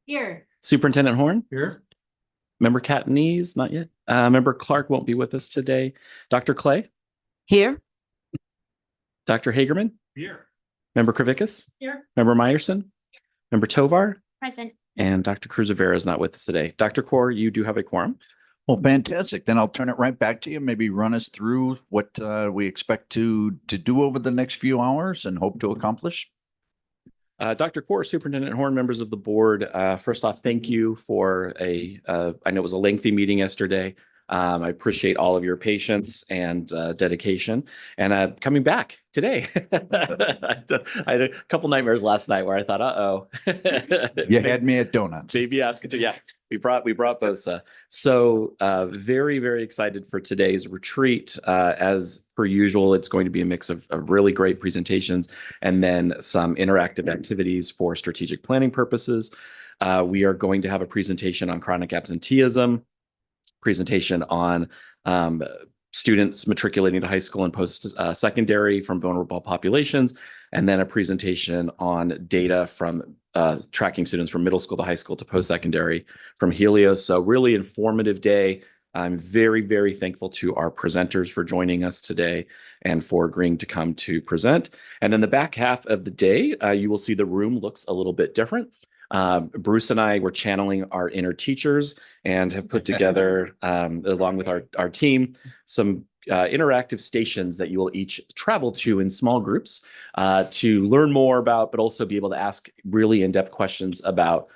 Here. Superintendent Horn, Here. Member Catanese, not yet. Member Clark won't be with us today. Dr. Clay, Here. Dr. Hagerman, Here. Member Kravickas, Here. Member Meyerson, Member Tovar, Present. and Dr. Cruz-Rivera is not with us today. Dr. Kaur, you do have a quorum. Well, fantastic. Then I'll turn it right back to you. Maybe run us through what we expect to do over the next few hours and hope to accomplish. Dr. Kaur, Superintendent Horn, members of the board, first off, thank you for I know it was a lengthy meeting yesterday. I appreciate all of your patience and dedication and coming back today. I had a couple nightmares last night where I thought, uh-oh. You had me at donuts. Baby ask it to, yeah. We brought Bosa. So very, very excited for today's retreat. As per usual, it's going to be a mix of really great presentations and then some interactive activities for strategic planning purposes. We are going to have a presentation on chronic absenteeism, presentation on students matriculating to high school and post-secondary from vulnerable populations, and then a presentation on data from tracking students from middle school to high school to post-secondary from Helios. So really informative day. I'm very, very thankful to our presenters for joining us today and for agreeing to come to present. And then the back half of the day, you will see the room looks a little bit different. Bruce and I were channeling our inner teachers and have put together, along with our team, some interactive stations that you will each travel to in small groups to learn more about, but also be able to ask really in-depth questions about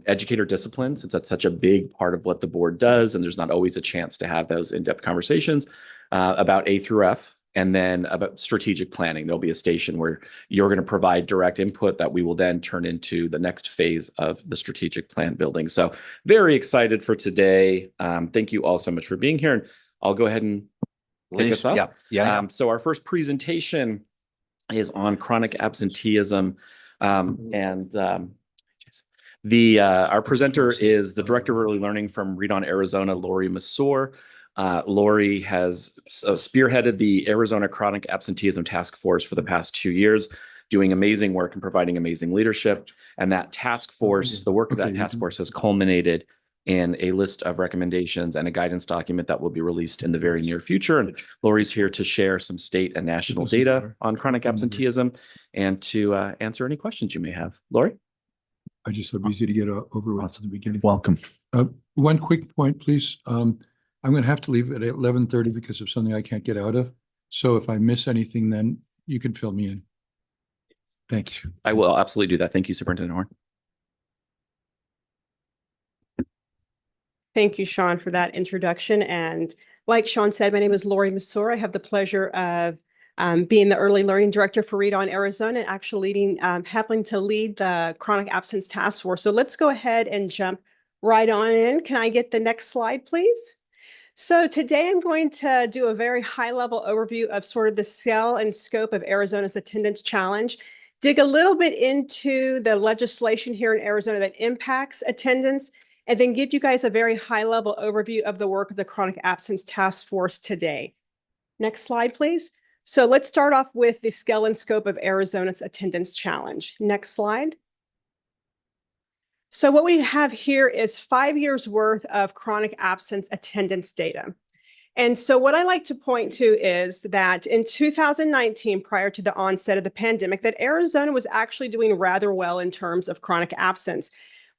educator discipline, since that's such a big part of what the board does, and there's not always a chance to have those in-depth conversations about A through F. And then about strategic planning, there'll be a station where you're going to provide direct input that we will then turn into the next phase of the strategic plan building. So very excited for today. Thank you all so much for being here. And I'll go ahead and kick us off. Yeah. So our first presentation is on chronic absenteeism. Our presenter is the Director of Early Learning from Read On Arizona, Lori Masur. Lori has spearheaded the Arizona Chronic Absenteeism Task Force for the past 2 years, doing amazing work and providing amazing leadership. And that task force, the work of that task force has culminated in a list of recommendations and a guidance document that will be released in the very near future. And Lori's here to share some state and national data on chronic absenteeism and to answer any questions you may have. Lori? I just hope easy to get over with at the beginning. Welcome. One quick point, please. I'm going to have to leave at 11:30 because of something I can't get out of. So if I miss anything, then you can fill me in. Thank you. I will absolutely do that. Thank you, Superintendent Horn. Thank you, Sean, for that introduction. And like Sean said, my name is Lori Masur. I have the pleasure of being the Early Learning Director for Read On Arizona and actually happening to lead the Chronic Absence Task Force. So let's go ahead and jump right on in. Can I get the next slide, please? So today I'm going to do a very high-level overview of sort of the scale and scope of Arizona's attendance challenge, dig a little bit into the legislation here in Arizona that impacts attendance, and then give you guys a very high-level overview of the work of the Chronic Absence Task Force today. Next slide, please. So let's start off with the scale and scope of Arizona's attendance challenge. Next slide. So what we have here is 5 years worth of chronic absence attendance data. And so what I like to point to is that in 2019, prior to the onset of the pandemic, that Arizona was actually doing rather well in terms of chronic absence.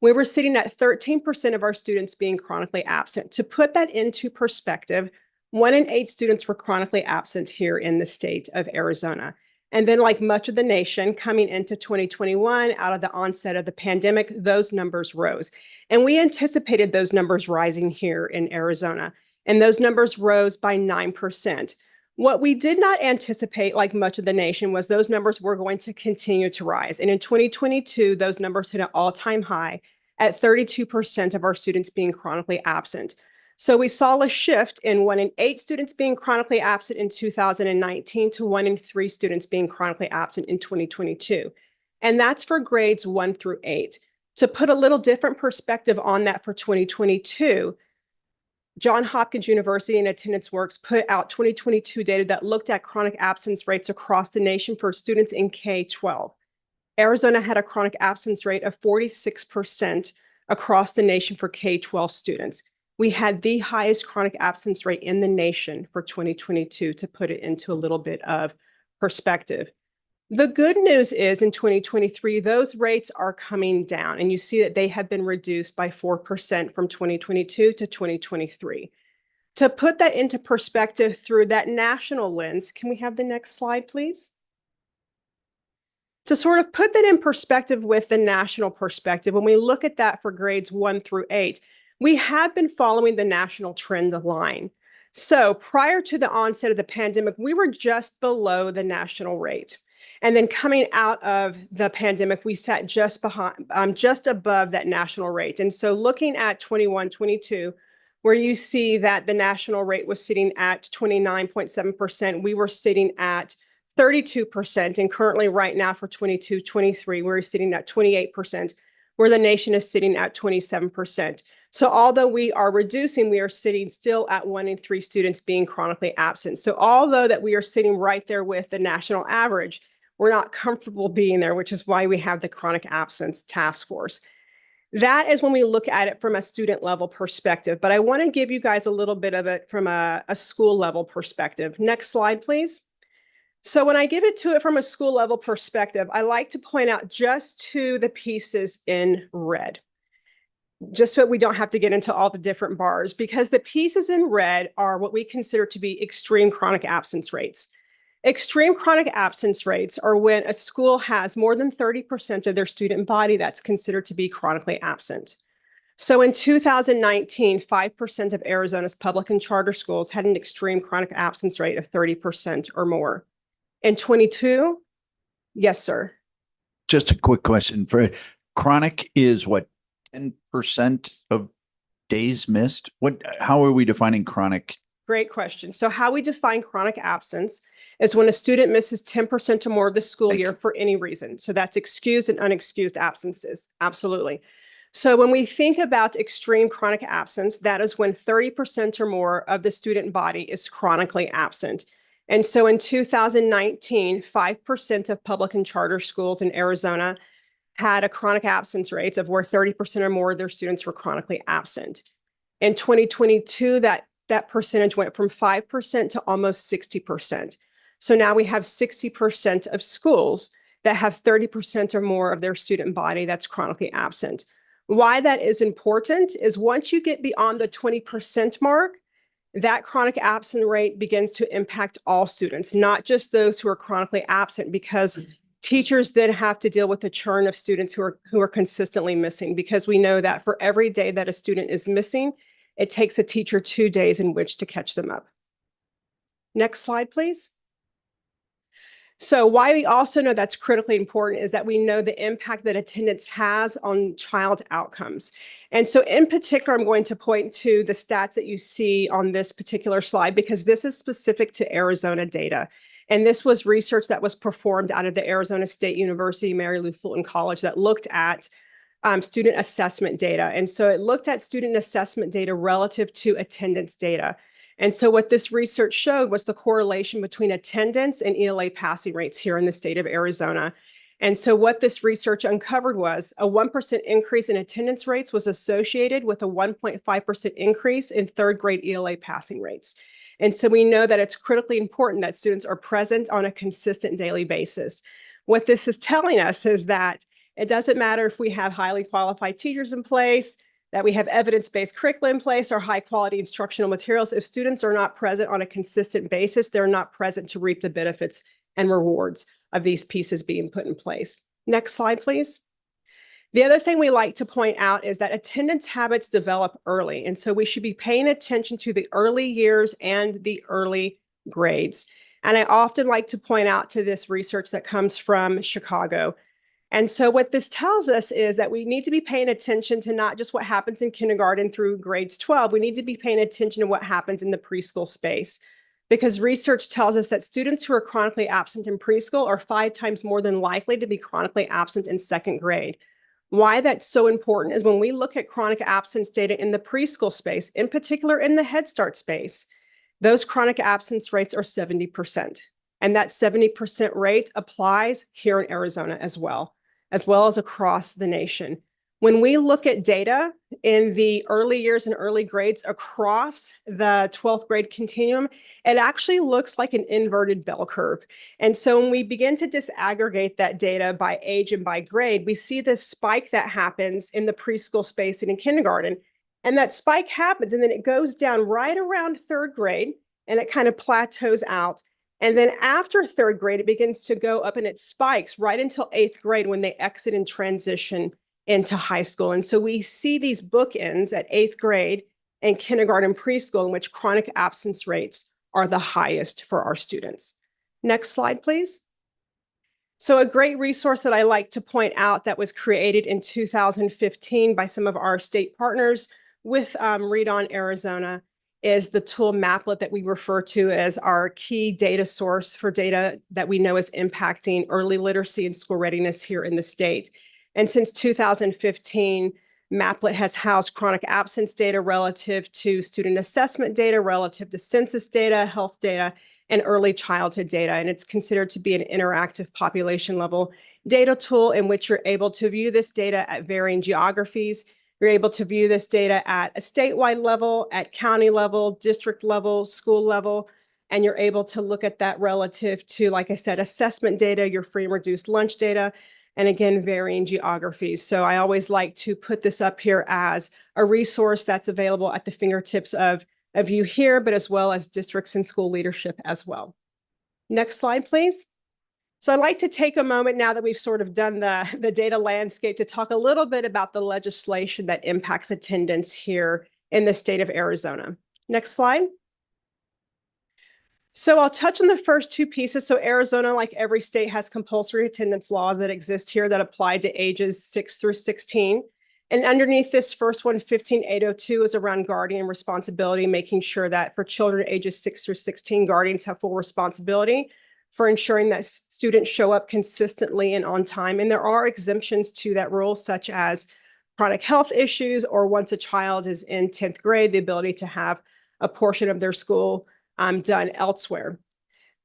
We were sitting at 13% of our students being chronically absent. To put that into perspective, 1 in 8 students were chronically absent here in the state of Arizona. And then, like much of the nation, coming into 2021, out of the onset of the pandemic, those numbers rose. And we anticipated those numbers rising here in Arizona. And those numbers rose by 9%. What we did not anticipate, like much of the nation, was those numbers were going to continue to rise. And in 2022, those numbers hit an all-time high at 32% of our students being chronically absent. So we saw a shift in 1 in 8 students being chronically absent in 2019 to 1 in 3 students being chronically absent in 2022. And that's for grades 1 through 8. To put a little different perspective on that for 2022, Johns Hopkins University and Attendance Works put out 2022 data that looked at chronic absence rates across the nation for students in K-12. Arizona had a chronic absence rate of 46% across the nation for K-12 students. We had the highest chronic absence rate in the nation for 2022, to put it into a little bit of perspective. The good news is in 2023, those rates are coming down, and you see that they have been reduced by 4% from 2022 to 2023. To put that into perspective through that national lens, can we have the next slide, please? To sort of put that in perspective with the national perspective, when we look at that for grades 1 through 8, we have been following the national trend line. So prior to the onset of the pandemic, we were just below the national rate. And then coming out of the pandemic, we sat just above that national rate. And so looking at 21-22, where you see that the national rate was sitting at 29.7%, we were sitting at 32%. And currently right now for 22-23, we're sitting at 28%, where the nation is sitting at 27%. So although we are reducing, we are sitting still at 1 in 3 students being chronically absent. So although that we are sitting right there with the national average, we're not comfortable being there, which is why we have the chronic absence task force. That is when we look at it from a student level perspective, but I want to give you guys a little bit of it from a school level perspective. Next slide, please. So when I give it to it from a school level perspective, I like to point out just to the pieces in red, just so we don't have to get into all the different bars, because the pieces in red are what we consider to be extreme chronic absence rates. Extreme chronic absence rates are when a school has more than 30% of their student body that's considered to be chronically absent. So in 2019, 5% of Arizona's public and charter schools had an extreme chronic absence rate of 30% or more. In 22, yes, sir. Just a quick question for chronic is what, 10% of days missed? How are we defining chronic? Great question. So how we define chronic absence is when a student misses 10% or more of the school year for any reason. So that's excused and unexcused absences. Absolutely. So when we think about extreme chronic absence, that is when 30% or more of the student body is chronically absent. And so in 2019, 5% of public and charter schools in Arizona had a chronic absence rate of where 30% or more of their students were chronically absent. In 2022, that percentage went from 5% to almost 60%. So now we have 60% of schools that have 30% or more of their student body that's chronically absent. Why that is important is once you get beyond the 20% mark, that chronic absent rate begins to impact all students, not just those who are chronically absent, because teachers then have to deal with the churn of students who are consistently missing, because we know that for every day that a student is missing, it takes a teacher 2 days in which to catch them up. Next slide, please. So why we also know that's critically important is that we know the impact that attendance has on child outcomes. And so in particular, I'm going to point to the stats that you see on this particular slide, because this is specific to Arizona data. And this was research that was performed out of the Arizona State University, Mary Lou Fulton College, that looked at student assessment data. And so it looked at student assessment data relative to attendance data. And so what this research showed was the correlation between attendance and ELA passing rates here in the state of Arizona. And so what this research uncovered was a 1% increase in attendance rates was associated with a 1.5% increase in third grade ELA passing rates. And so we know that it's critically important that students are present on a consistent daily basis. What this is telling us is that it doesn't matter if we have highly qualified teachers in place, that we have evidence-based curriculum in place or high quality instructional materials. If students are not present on a consistent basis, they're not present to reap the benefits and rewards of these pieces being put in place. Next slide, please. The other thing we like to point out is that attendance habits develop early. And so we should be paying attention to the early years and the early grades. And I often like to point out to this research that comes from Chicago. And so what this tells us is that we need to be paying attention to not just what happens in kindergarten through grades 12, we need to be paying attention to what happens in the preschool space. Because research tells us that students who are chronically absent in preschool are 5 times more than likely to be chronically absent in second grade. Why that's so important is when we look at chronic absence data in the preschool space, in particular in the Head Start space, those chronic absence rates are 70%. And that 70% rate applies here in Arizona as well. as well as across the nation. When we look at data in the early years and early grades across the 12th grade continuum, it actually looks like an inverted bell curve. And so when we begin to disaggregate that data by age and by grade, we see this spike that happens in the preschool space and in kindergarten. And that spike happens and then it goes down right around 3rd grade and it kind of plateaus out. And then after 3rd grade, it begins to go up and it spikes right until 8th grade when they exit and transition into high school. And so we see these bookends at 8th grade and kindergarten preschool in which chronic absence rates are the highest for our students. Next slide, please. So a great resource that I like to point out that was created in 2015 by some of our state partners with Read On Arizona is the tool Maplet that we refer to as our key data source for data that we know is impacting early literacy and school readiness here in the state. And since 2015, Maplet has housed chronic absence data relative to student assessment data, relative to census data, health data, and early childhood data. And it's considered to be an interactive population level data tool in which you're able to view this data at varying geographies. You're able to view this data at a statewide level, at county level, district level, school level, and you're able to look at that relative to, like I said, assessment data, your free and reduced lunch data, and again, varying geographies. So I always like to put this up here as a resource that's available at the fingertips of you here, but as well as districts and school leadership as well. Next slide, please. So I'd like to take a moment now that we've sort of done the data landscape to talk a little bit about the legislation that impacts attendance here in the state of Arizona. Next slide. So I'll touch on the first 2 pieces. So Arizona, like every state, has compulsory attendance laws that exist here that apply to ages 6 through 16. And underneath this first one, 15802, is around guardian responsibility, making sure that for children ages 6 through 16, guardians have full responsibility for ensuring that students show up consistently and on time. And there are exemptions to that rule, such as chronic health issues, or once a child is in 10th grade, the ability to have a portion of their school done elsewhere.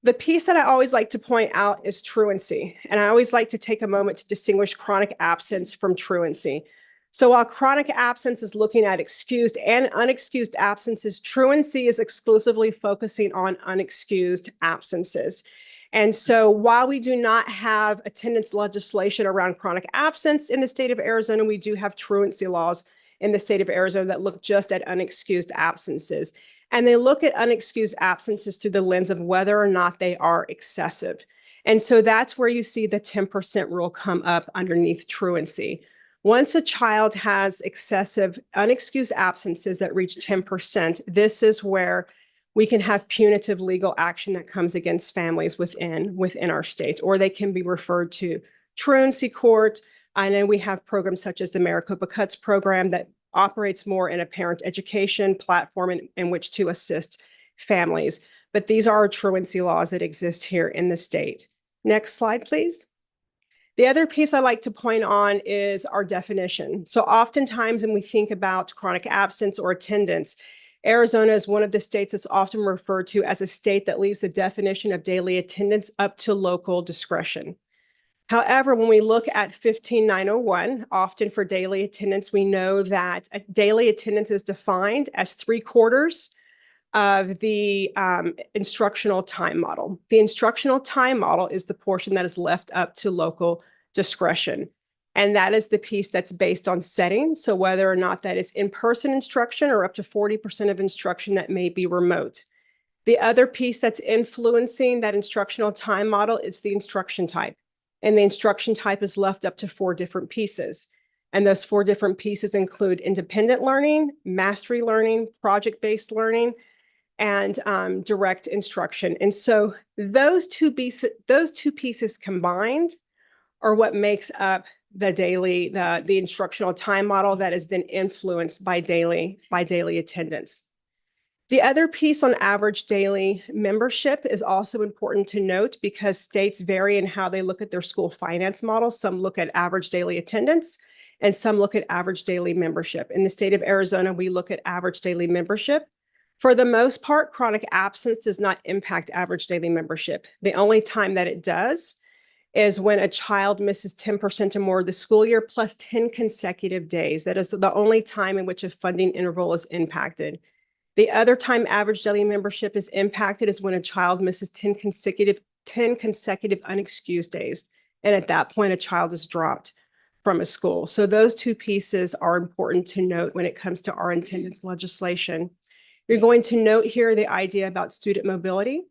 The piece that I always like to point out is truancy. And I always like to take a moment to distinguish chronic absence from truancy. So while chronic absence is looking at excused and unexcused absences, truancy is exclusively focusing on unexcused absences. And so while we do not have attendance legislation around chronic absence in the state of Arizona, we do have truancy laws in the state of Arizona that look just at unexcused absences. And they look at unexcused absences through the lens of whether or not they are excessive. And so that's where you see the 10% rule come up underneath truancy. Once a child has excessive unexcused absences that reach 10%, this is where we can have punitive legal action that comes against families within our state, or they can be referred to truancy court. And then we have programs such as the Maricopa Cuts program that operates more in a parent education platform in which to assist families. But these are truancy laws that exist here in the state. Next slide, please. The other piece I like to point on is our definition. So oftentimes when we think about chronic absence or attendance, Arizona is one of the states that's often referred to as a state that leaves the definition of daily attendance up to local discretion. However, when we look at 15901, often for daily attendance, we know that daily attendance is defined as 3/4 of the instructional time model. The instructional time model is the portion that is left up to local discretion. And that is the piece that's based on setting. So whether or not that is in-person instruction or up to 40% of instruction that may be remote. The other piece that's influencing that instructional time model is the instruction type. And the instruction type is left up to 4 different pieces. And those 4 different pieces include independent learning, mastery learning, project-based learning, and direct instruction. And so those two pieces combined are what makes up the instructional time model that is then influenced by daily attendance. The other piece on average daily membership is also important to note because states vary in how they look at their school finance models. Some look at average daily attendance and some look at average daily membership. In the state of Arizona, we look at average daily membership. For the most part, chronic absence does not impact average daily membership. The only time that it does is when a child misses 10% or more of the school year plus 10 consecutive days. That is the only time in which a funding interval is impacted. The other time average daily membership is impacted is when a child misses 10 consecutive unexcused days. And at that point, a child is dropped from a school. So those two pieces are important to note when it comes to our attendance legislation. You're going to note here the idea about student mobility.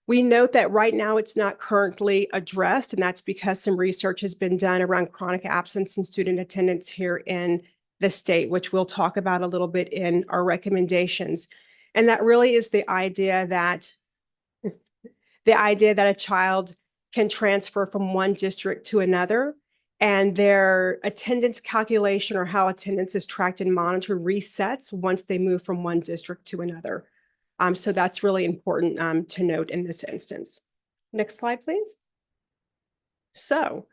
We note that right now it's not currently addressed, and that's because some research has been done around chronic absence and student attendance here in the state, which we'll talk about a little bit in our recommendations. And that really is the idea that a child can transfer from one district to another, and their attendance calculation or how attendance is tracked and monitored resets once they move from one district to another. So that's really important to note in this instance. Next slide, please. So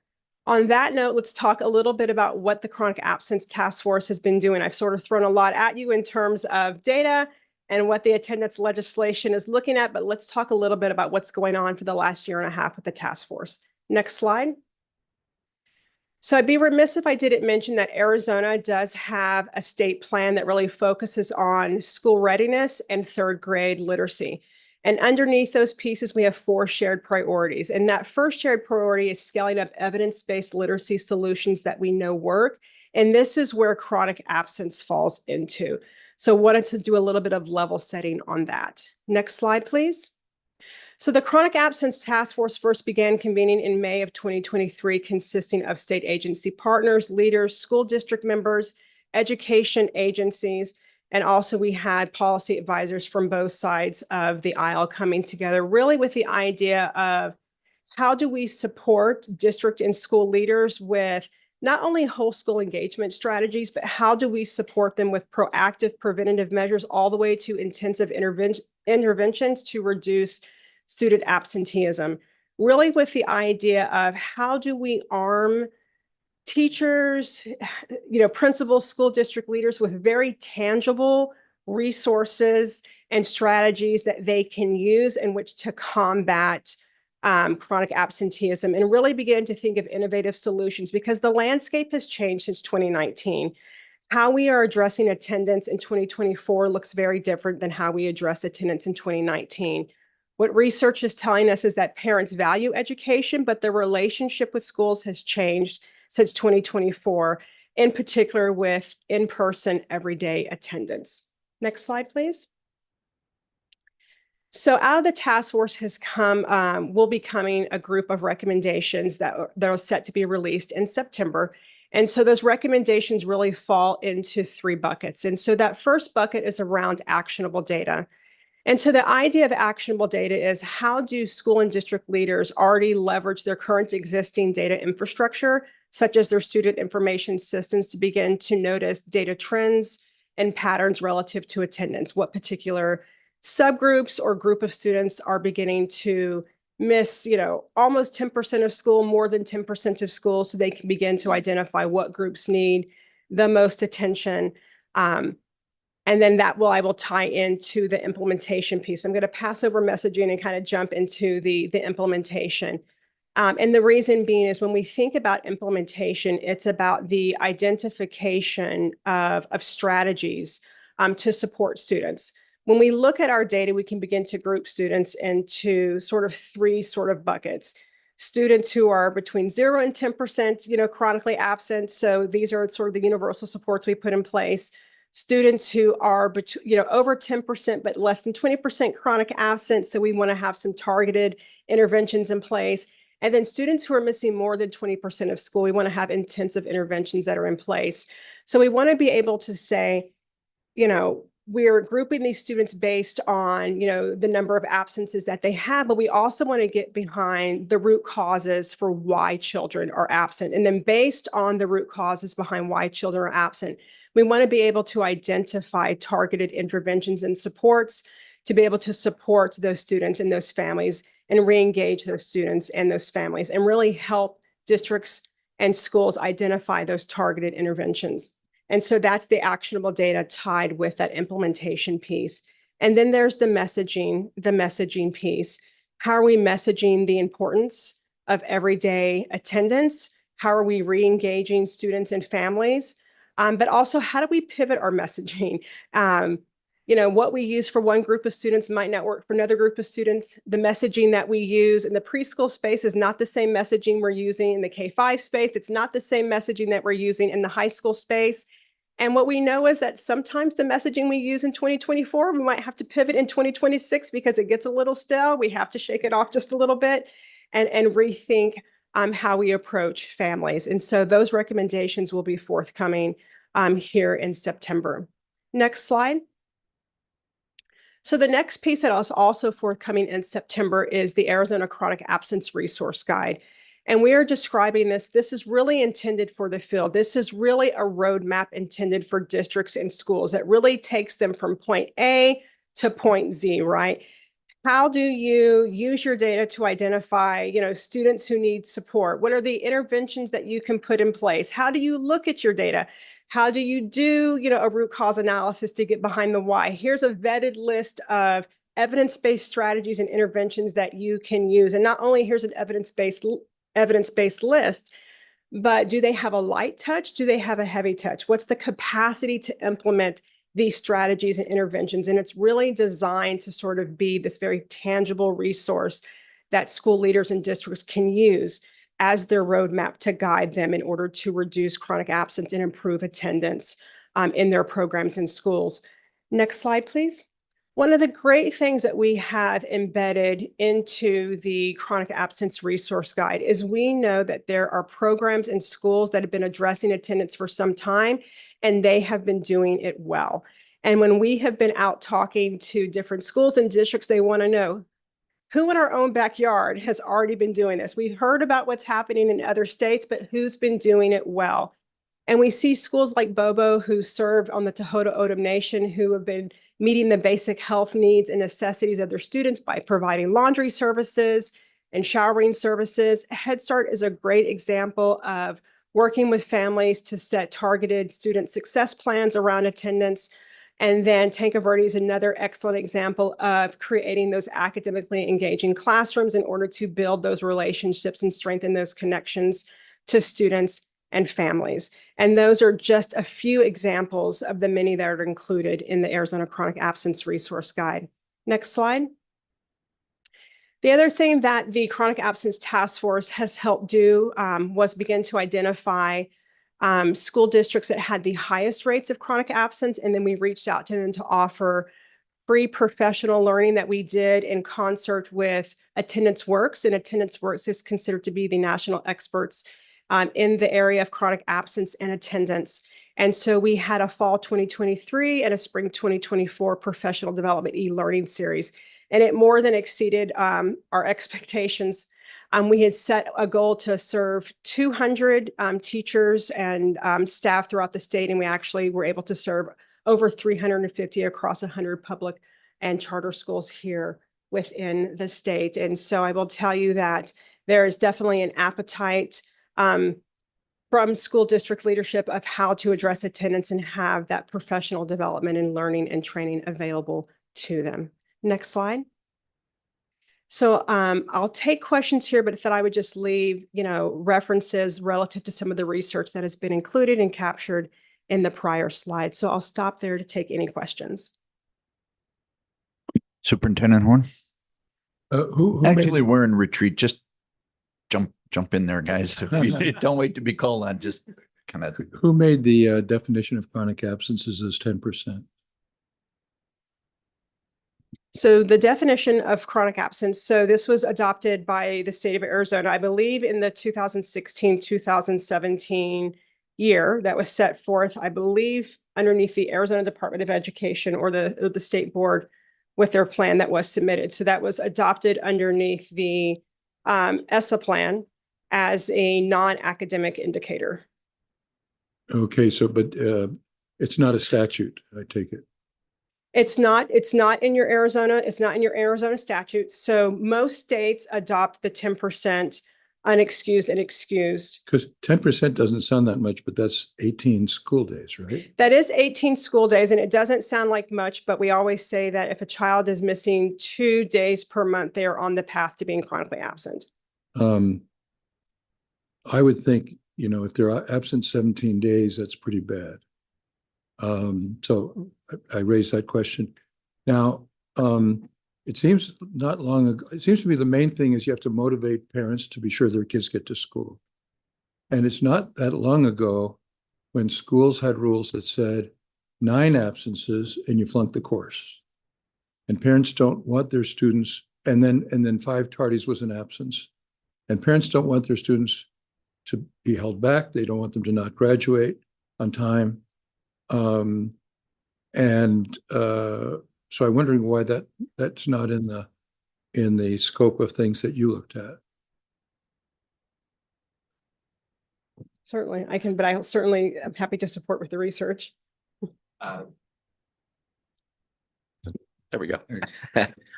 on that note, let's talk a little bit about what the Chronic Absence Task Force has been doing. I've sort of thrown a lot at you in terms of data and what the attendance legislation is looking at, but let's talk a little bit about what's going on for the last year and a half with the task force. Next slide. So I'd be remiss if I didn't mention that Arizona does have a state plan that really focuses on school readiness and third grade literacy. And underneath those pieces, we have 4 shared priorities. And that first shared priority is scaling up evidence-based literacy solutions that we know work. And this is where chronic absence falls into. So wanted to do a little bit of level setting on that. Next slide, please. So the Chronic Absence Task Force first began convening in May of 2023, consisting of state agency partners, leaders, school district members, education agencies, and also we had policy advisors from both sides of the aisle coming together, really with the idea of how do we support district and school leaders with not only whole school engagement strategies, but how do we support them with proactive preventative measures all the way to intensive interventions to reduce student absenteeism, really with the idea of how do we arm teachers, principals, school district leaders with very tangible resources and strategies that they can use in which to combat chronic absenteeism and really begin to think of innovative solutions, because the landscape has changed since 2019. How we are addressing attendance in 2024 looks very different than how we address attendance in 2019. What research is telling us is that parents value education, but their relationship with schools has changed since 2024, in particular with in-person everyday attendance. Next slide, please. So out of the task force has come, will be coming a group of recommendations that are set to be released in September. And so those recommendations really fall into 3 buckets. And so that first bucket is around actionable data. And so the idea of actionable data is how do school and district leaders already leverage their current existing data infrastructure, such as their student information systems, to begin to notice data trends and patterns relative to attendance, what particular subgroups or group of students are beginning to miss, almost 10% of school, more than 10% of school, so they can begin to identify what groups need the most attention. And then I will tie into the implementation piece. I'm going to pass over messaging and kind of jump into the implementation. And the reason being is when we think about implementation, it's about the identification of strategies to support students. When we look at our data, we can begin to group students into sort of 3 buckets. Students who are between 0 and 10%, chronically absent. So these are sort of the universal supports we put in place. Students who are over 10%, but less than 20% chronic absent. So we want to have some targeted interventions in place. And then students who are missing more than 20% of school, we want to have intensive interventions that are in place. So we want to be able to say, we're grouping these students based on, the number of absences that they have, but we also want to get behind the root causes for why children are absent. And then based on the root causes behind why children are absent, we want to be able to identify targeted interventions and supports to be able to support those students and those families and re-engage those students and those families and really help districts and schools identify those targeted interventions. And so that's the actionable data tied with that implementation piece. And then there's the messaging piece. How are we messaging the importance of everyday attendance? How are we re-engaging students and families? But also, how do we pivot our messaging? What we use for one group of students might not work for another group of students. The messaging that we use in the preschool space is not the same messaging we're using in the K-5 space. It's not the same messaging that we're using in the high school space. And what we know is that sometimes the messaging we use in 2024, we might have to pivot in 2026 because it gets a little stale. We have to shake it off just a little bit and rethink how we approach families. And so those recommendations will be forthcoming here in September. Next slide. So the next piece that is also forthcoming in September is the Arizona Chronic Absence Resource Guide. And we are describing this. This is really intended for the field. This is really a roadmap intended for districts and schools that really takes them from point A to point Z, right? How do you use your data to identify, students who need support? What are the interventions that you can put in place? How do you look at your data? How do you do, a root cause analysis to get behind the why? Here's a vetted list of evidence-based strategies and interventions that you can use. And not only here's an evidence-based list, but do they have a light touch? Do they have a heavy touch? What's the capacity to implement these strategies and interventions? And it's really designed to sort of be this very tangible resource that school leaders and districts can use as their roadmap to guide them in order to reduce chronic absence and improve attendance in their programs in schools. Next slide, please. One of the great things that we have embedded into the chronic absence resource guide is we know that there are programs in schools that have been addressing attendance for some time, and they have been doing it well. And when we have been out talking to different schools and districts, they want to know who in our own backyard has already been doing this. We've heard about what's happening in other states, but who's been doing it well? And we see schools like Bobo, who served on the Tohono O'odham Nation, who have been meeting the basic health needs and necessities of their students by providing laundry services and showering services. Head Start is a great example of working with families to set targeted student success plans around attendance. And then Tanque Verde is another excellent example of creating those academically engaging classrooms in order to build those relationships and strengthen those connections to students and families. And those are just a few examples of the many that are included in the Arizona Chronic Absence Resource Guide. Next slide. The other thing that the Chronic Absence Task Force has helped do was begin to identify school districts that had the highest rates of chronic absence. And then we reached out to them to offer free professional learning that we did in concert with Attendance Works. And Attendance Works is considered to be the national experts in the area of chronic absence and attendance. And so we had a fall 2023 and a spring 2024 professional development e-learning series. And it more than exceeded our expectations. We had set a goal to serve 200 teachers and staff throughout the state, and we actually were able to serve over 350 across 100 public and charter schools here within the state. And so I will tell you that there is definitely an appetite from school district leadership of how to address attendance and have that professional development and learning and training available to them. Next slide. So I'll take questions here, but that I would just leave, references relative to some of the research that has been included and captured in the prior slide. So I'll stop there to take any questions. Superintendent Horn? Who Actually, we're in retreat. Just jump in there, guys. Don't wait to be called on. Just kind of. Who made the definition of chronic absences as 10%? So the definition of chronic absence, so this was adopted by the state of Arizona, I believe in the 2016-2017 year that was set forth, I believe, underneath the Arizona Department of Education or the state board with their plan that was submitted. So that was adopted underneath the ESSA plan as a non-academic indicator. Okay, so, but it's not a statute, I take it. It's not in your Arizona. It's not in your Arizona statute. So most states adopt the 10% unexcused and excused. Because 10% doesn't sound that much, but that's 18 school days, right? That is 18 school days, and it doesn't sound like much, but we always say that if a child is missing 2 days per month, they are on the path to being chronically absent. I would think, if they're absent 17 days, that's pretty bad. So I raised that question. Now, it seems not long ago, it seems to me the main thing is you have to motivate parents to be sure their kids get to school. And it's not that long ago when schools had rules that said 9 absences and you flunk the course. And parents don't want their students, and then 5 tardies was an absence. And parents don't want their students to be held back. They don't want them to not graduate on time. So I'm wondering why that's not in the scope of things that you looked at. Certainly, I can, but I certainly am happy to support with the research. There we go.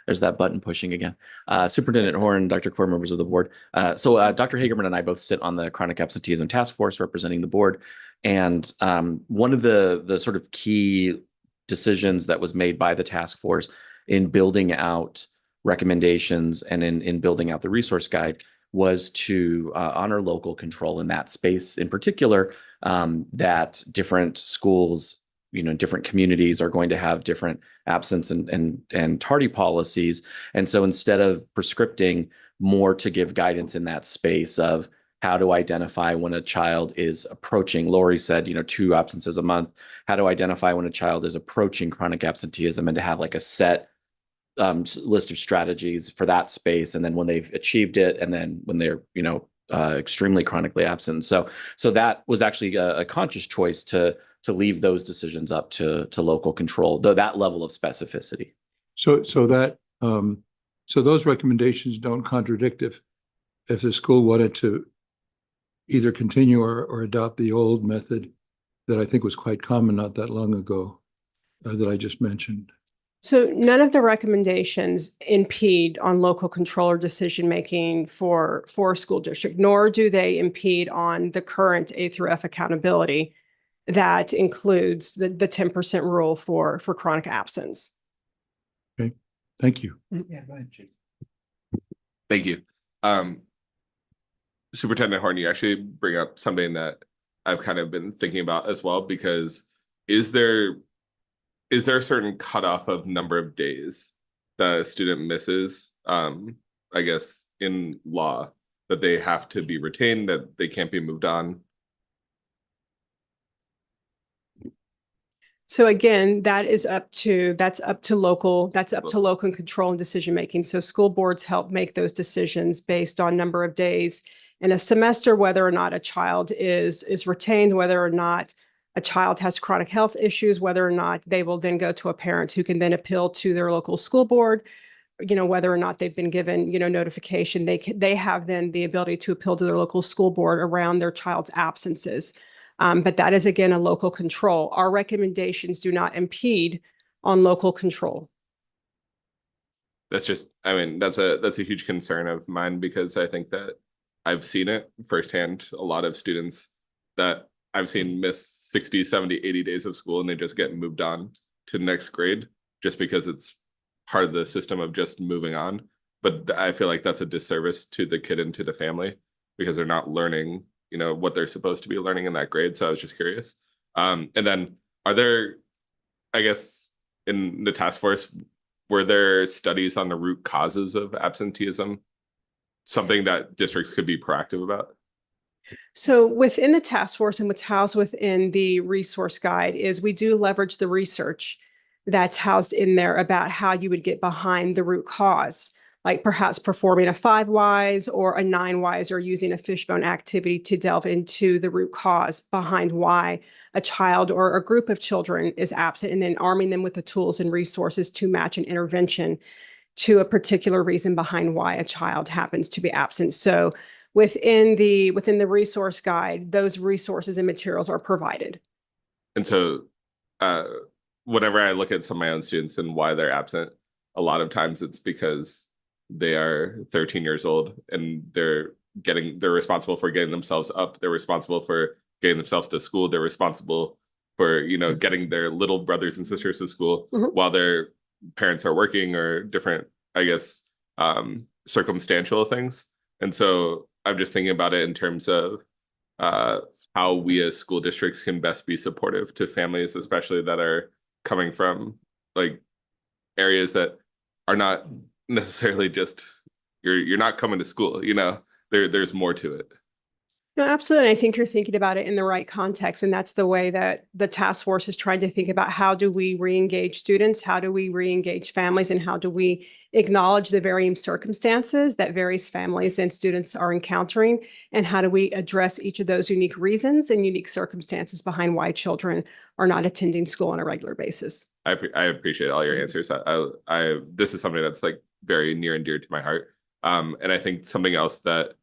There's that button pushing again. Superintendent Horn, Dr. Core, members of the board. So Dr. Hagerman and I both sit on the Chronic Absenteeism Task Force representing the board. And one of the sort of key decisions that was made by the task force in building out recommendations and in building out the resource guide was to honor local control in that space, in particular, that different schools, different communities are going to have different absence and tardy policies. And so instead of prescripting more to give guidance in that space of how to identify when a child is approaching, Lori said, 2 absences a month, how to identify when a child is approaching chronic absenteeism and to have like a set list of strategies for that space. And then when they've achieved it, and then when they're, extremely chronically absent. So that was actually a conscious choice to leave those decisions up to local control, though that level of specificity. So those recommendations don't contradict if the school wanted to either continue or adopt the old method that I think was quite common not that long ago that I just mentioned. So none of the recommendations impede on local control or decision-making for a school district, nor do they impede on the current A through F accountability that includes the 10% rule for chronic absence. Okay, thank you. Yeah, go ahead, Jake. Thank you. Superintendent Horn, you actually bring up something that I've kind of been thinking about as well, because is there a certain cutoff of number of days that a student misses, I guess, in law, that they have to be retained, that they can't be moved on? So again, that's up to local control and decision making. So school boards help make those decisions based on number of days in a semester, whether or not a child is retained, whether or not a child has chronic health issues, whether or not they will then go to a parent who can then appeal to their local school board, whether or not they've been given, notification. They have then the ability to appeal to their local school board around their child's absences. But that is, again, a local control. Our recommendations do not impede on local control. That's just, that's a huge concern of mine, because I think that I've seen it firsthand. A lot of students that I've seen miss 60, 70, 80 days of school, and they just get moved on to the next grade just because it's part of the system of just moving on. But I feel like that's a disservice to the kid and to the family, because they're not learning, what they're supposed to be learning in that grade. So I was just curious. And then are there, I guess, in the task force, were there studies on the root causes of absenteeism? Something that districts could be proactive about? So within the task force and what's housed within the resource guide is we do leverage the research that's housed in there about how you would get behind the root cause, like perhaps performing a 5 whys or a 9 whys, or using a fishbone activity to delve into the root cause behind why a child or a group of children is absent, and then arming them with the tools and resources to match an intervention to a particular reason behind why a child happens to be absent. So within the resource guide, those resources and materials are provided. And so whenever I look at some of my own students and why they're absent, a lot of times it's because they are 13 years old and they're responsible for getting themselves up. They're responsible for getting themselves to school. They're responsible for, getting their little brothers and sisters to school while their parents are working, or different, I guess, circumstantial things. And so I'm just thinking about it in terms of how we as school districts can best be supportive to families, especially that are coming from like areas that are not necessarily just you're not coming to school, you know, there's more to it. No, absolutely. I think you're thinking about it in the right context. And that's the way that the task force is trying to think about how do we re-engage students? How do we re-engage families? And how do we acknowledge the varying circumstances that various families and students are encountering? And how do we address each of those unique reasons and unique circumstances behind why children are not attending school on a regular basis? I appreciate all your answers. This is something that's like very near and dear to my heart. And I think something else that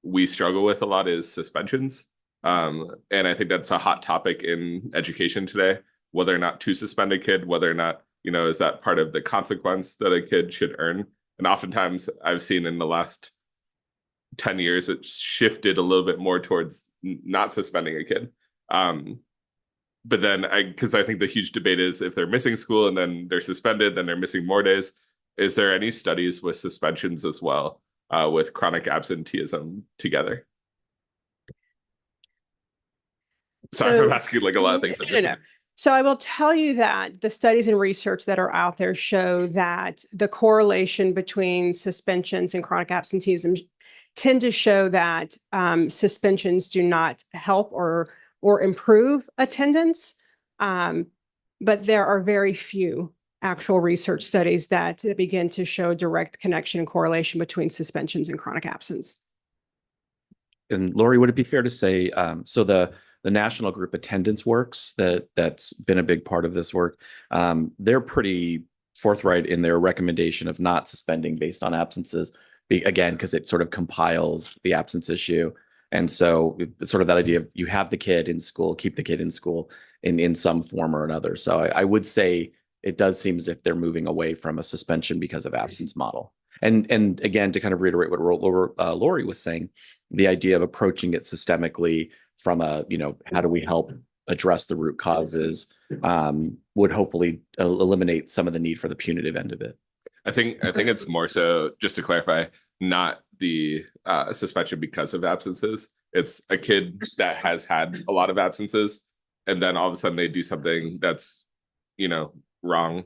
we struggle with a lot is suspensions. And I think that's a hot topic in education today, whether or not to suspend a kid, whether or not, you know, is that part of the consequence that a kid should earn? And oftentimes I've seen in the last 10 years, it's shifted a little bit more towards not suspending a kid. But then because I think the huge debate is if they're missing school and then they're suspended, then they're missing more days. Is there any studies with suspensions as well? With chronic absenteeism together. Sorry, I'm asking like a lot of things. No. So I will tell you that the studies and research that are out there show that the correlation between suspensions and chronic absenteeism tend to show that suspensions do not help or improve attendance. But there are very few actual research studies that begin to show direct connection and correlation between suspensions and chronic absence. And Lori, would it be fair to say, so the National Group Attendance Works, that's been a big part of this work, they're pretty forthright in their recommendation of not suspending based on absences, again, because it sort of compiles the absence issue. And so it's sort of that idea of you have the kid in school, keep the kid in school in some form or another. So I would say it does seem as if they're moving away from a suspension because of absence model. And again, to kind of reiterate what Lori was saying, the idea of approaching it systemically from a, you know, how do we help address the root causes would hopefully eliminate some of the need for the punitive end of it. I think it's more so, just to clarify, not the suspension because of absences. It's a kid that has had a lot of absences and then all of a sudden they do something that's, you know, wrong,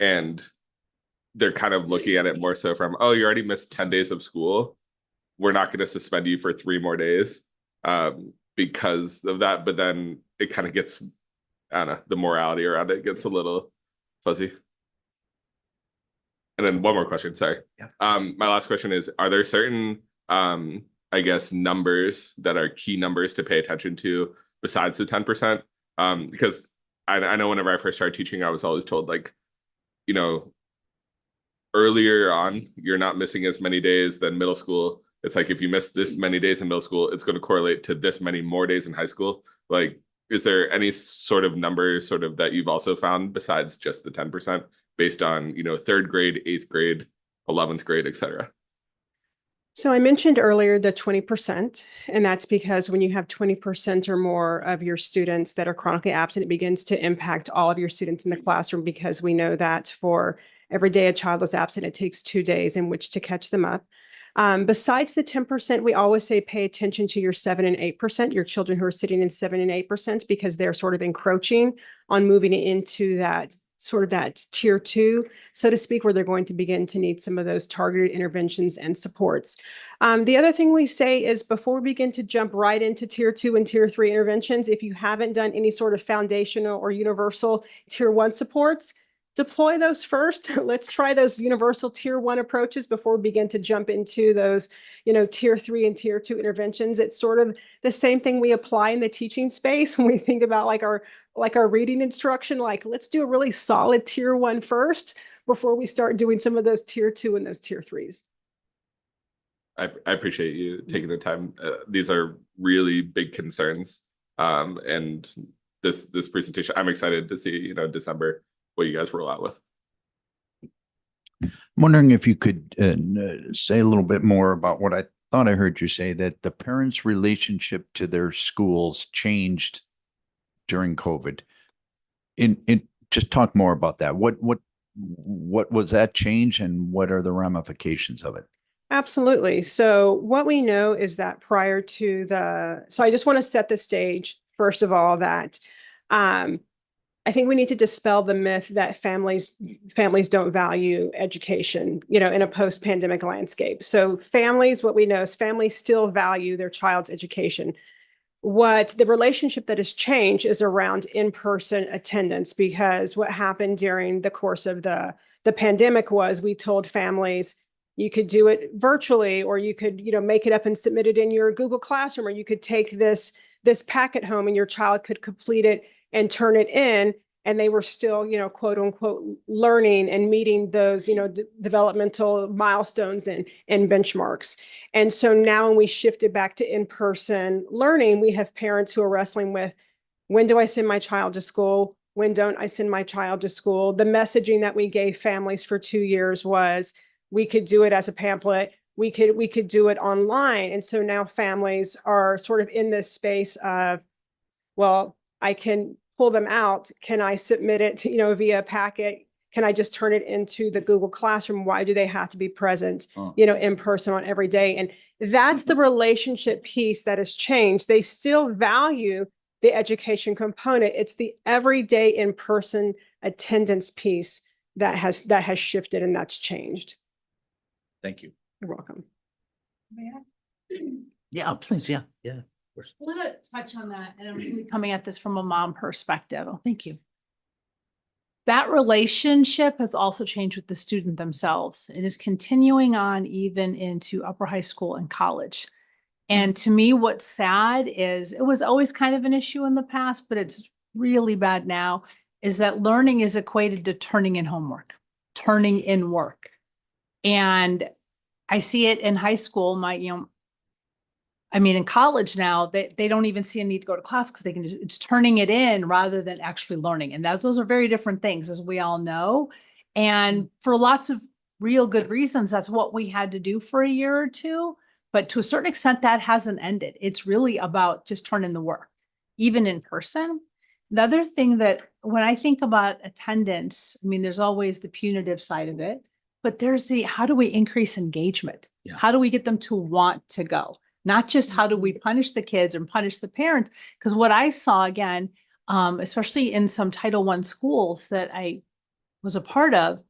and they're kind of looking at it more so from, oh, you already missed 10 days of school, we're not going to suspend you for 3 more days because of that. But then it kind of gets, I don't know, the morality around it gets a little fuzzy. And then one more question, sorry. Yeah. My last question is, are there certain I guess numbers that are key numbers to pay attention to besides the 10%? Because I know whenever I first started teaching, I was always told, like, you know, earlier on, you're not missing as many days than middle school. It's like, if you miss this many days in middle school, it's going to correlate to this many more days in high school. Like, is there any sort of number sort of that you've also found besides just the 10% based on, you know, 3rd grade, 8th grade, 11th grade, et cetera? So I mentioned earlier the 20%, and that's because when you have 20% or more of your students that are chronically absent, it begins to impact all of your students in the classroom, because we know that for every day a child is absent, it takes 2 days in which to catch them up. Besides the 10%, we always say pay attention to your 7 and 8%, your children who are sitting in 7 and 8%, because they're sort of encroaching on moving into that sort of that tier 2, so to speak, where they're going to begin to need some of those targeted interventions and supports. The other thing we say is, before we begin to jump right into tier 2 and tier 3 interventions, if you haven't done any sort of foundational or universal tier 1 supports, deploy those first. Let's try those universal tier 1 approaches before we begin to jump into those, you know, tier 3 and tier 2 interventions. It's sort of the same thing we apply in the teaching space when we think about like our reading instruction. Like, let's do a really solid tier 1 first before we start doing some of those tier 2 and those tier 3s. I appreciate you taking the time. These are really big concerns. And this presentation, I'm excited to see, you know, December, what you guys roll out with. I'm wondering if you could say a little bit more about what I thought I heard you say, that the parents' relationship to their schools changed during COVID. Just talk more about that. What was that change, and what are the ramifications of it? Absolutely. So what we know is that prior to so I just want to set the stage, first of all, that I think we need to dispel the myth that families don't value education, in a post-pandemic landscape. So families, what we know is families still value their child's education. What the relationship that has changed is around in-person attendance, because what happened during the course of the pandemic was we told families you could do it virtually, or you could, make it up and submit it in your Google Classroom, or you could take this packet home and your child could complete it and turn it in, and they were still, quote unquote, learning and meeting those, developmental milestones and benchmarks. And so now when we shifted back to in-person learning, we have parents who are wrestling with, when do I send my child to school? When don't I send my child to school? The messaging that we gave families for 2 years was, we could do it as a pamphlet. We could do it online. And so now families are sort of in this space of, well, I can pull them out. Can I submit it to, via packet? Can I just turn it into the Google Classroom? Why do they have to be present, in person on every day? And that's the relationship piece that has changed. They still value the education component. It's the everyday in-person attendance piece that has shifted, and that's changed. Thank you. You're welcome. Yeah, please. Yeah. Yeah. I want to touch on that, and I'm really coming at this from a mom perspective. Oh, thank you. That relationship has also changed with the student themselves. It is continuing on even into upper high school and college. And to me, what's sad is, it was always kind of an issue in the past, but it's really bad now, is that learning is equated to turning in homework, turning in work. And I see it in high school. In college now, they don't even see a need to go to class, because it's turning it in rather than actually learning. And those are very different things, as we all know. And for lots of real good reasons, that's what we had to do for a year or two. But to a certain extent, that hasn't ended. It's really about just turning the work, even in person. The other thing that, when I think about attendance, there's always the punitive side of it, but there's how do we increase engagement? Yeah. How do we get them to want to go? Not just how do we punish the kids and punish the parents? Because what I saw, again, especially in some Title I schools that I was a part of,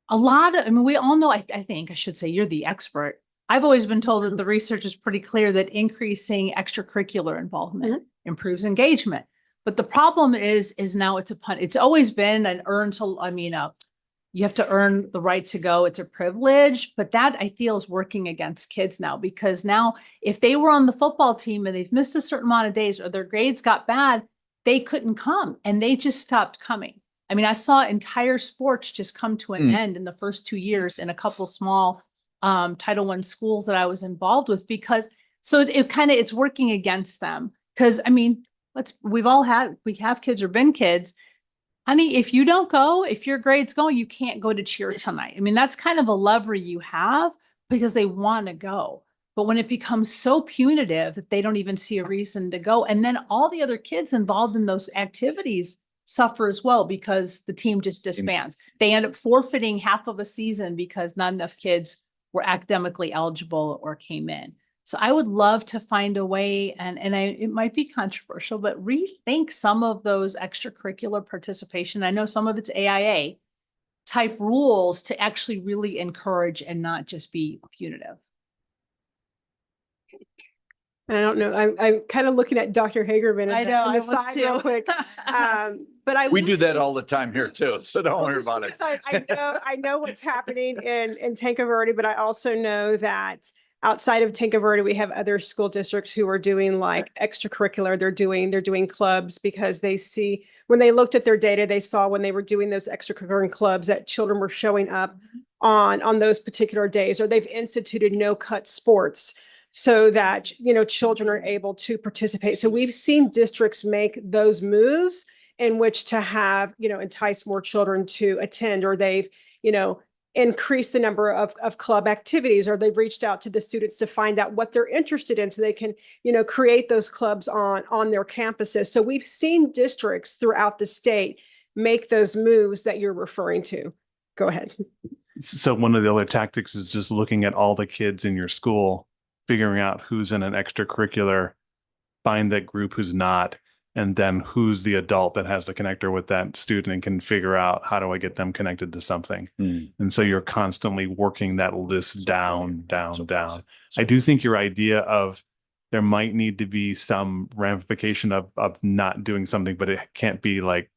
a lot of, we all know, I think I should say, you're the expert. I've always been told that the research is pretty clear that increasing extracurricular involvement improves engagement. But the problem is now it's always been an you have to earn the right to go. It's a privilege, but that, I feel, is working against kids now, because now if they were on the football team and they've missed a certain amount of days, or their grades got bad, they couldn't come, and they just stopped coming. I saw entire sports just come to an end in the first 2 years in a couple small Title I schools that I was involved with, because it's working against them. Because we have kids or been kids. Honey, if you don't go, if your grades go, you can't go to cheer tonight. That's kind of a lever you have, because they want to go. But when it becomes so punitive that they don't even see a reason to go, and then all the other kids involved in those activities suffer as well, because the team just disbands. They end up forfeiting half of a season because not enough kids were academically eligible or came in. So I would love to find a way, and it might be controversial, but rethink some of those extracurricular participation. I know some of it's AIA type rules to actually really encourage and not just be punitive. I don't know. I'm kind of looking at Dr. Hagerman. I know, on I the was side too. real quick. But We do that all the time here too, so don't worry about it. I know what's happening in Tanque Verde, but I also know that outside of Tanque Verde, we have other school districts who are doing like extracurricular. They're doing clubs, because they see, when they looked at their data, they saw when they were doing those extracurricular clubs that children were showing up on those particular days, or they've instituted no-cut sports so that, children are able to participate. So we've seen districts make those moves in which to have, entice more children to attend, or they've, increase the number of club activities, or they've reached out to the students to find out what they're interested in, so they can, create those clubs on their campuses. So we've seen districts throughout the state make those moves that you're referring to. Go ahead. So one of the other tactics is just looking at all the kids in your school, figuring out who's in an extracurricular, find that group who's not, and then who's the adult that has the connector with that student and can figure out how do I get them connected to something. And so you're constantly working that list down. I do think your idea of there might need to be some ramification of not doing something, but it can't be like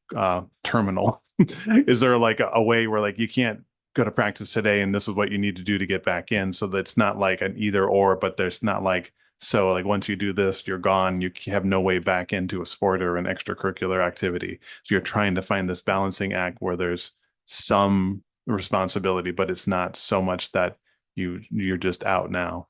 terminal. Is there like a way where like you can't go to practice today and this is what you need to do to get back in, so that it's not like an either or, but there's not like, so like once you do this, you're gone, you have no way back into a sport or an extracurricular activity. So you're trying to find this balancing act where there's some responsibility, but it's not so much that you're just out now.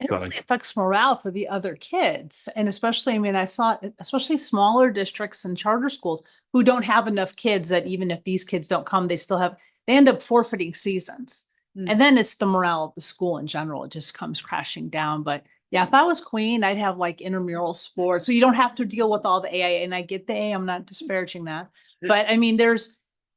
It So really affects morale for the other kids. And especially, I mean, I saw, especially smaller districts and charter schools who don't have enough kids that even if these kids don't come, they still have, they end up forfeiting seasons. And then it's the morale of the school in general. It just comes crashing down. But yeah, if I was queen, I'd have like intramural sports. So you don't have to deal with all the AIA. And I get the A, I'm not disparaging that. But I mean,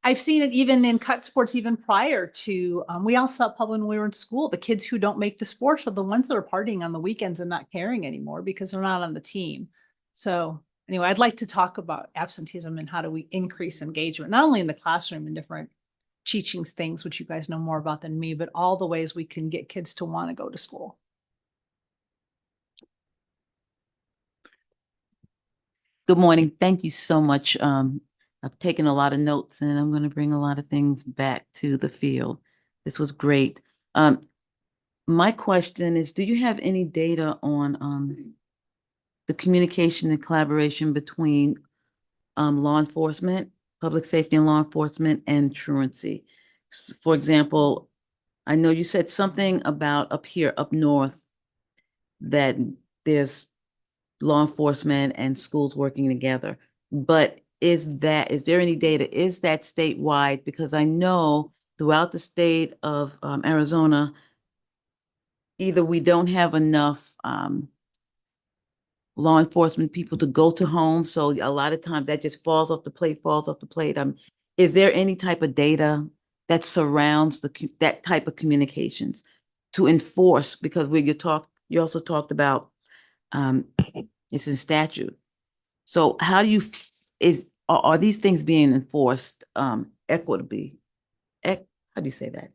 I've seen it even in cut sports, even prior to, we all saw it probably when we were in school. The kids who don't make the sports are the ones that are partying on the weekends and not caring anymore because they're not on the team. So anyway, I'd like to talk about absenteeism and how do we increase engagement, not only in the classroom and different teaching things, which you guys know more about than me, but all the ways we can get kids to want to go to school. Good morning. Thank you so much. I've taken a lot of notes and I'm going to bring a lot of things back to the field. This was great. My question is, do you have any data on the communication and collaboration between law enforcement, public safety and law enforcement, and truancy? For example, I know you said something about up here, up north, that there's law enforcement and schools working together. But is there any data? Is that statewide? Because I know throughout the state of Arizona, either we don't have enough law enforcement people to go to homes. So a lot of times that just falls off the plate. Is there any type of data that surrounds that type of communications to enforce? Because you also talked about it's in statute. So how do you, are these things being enforced equitably? How do you say that?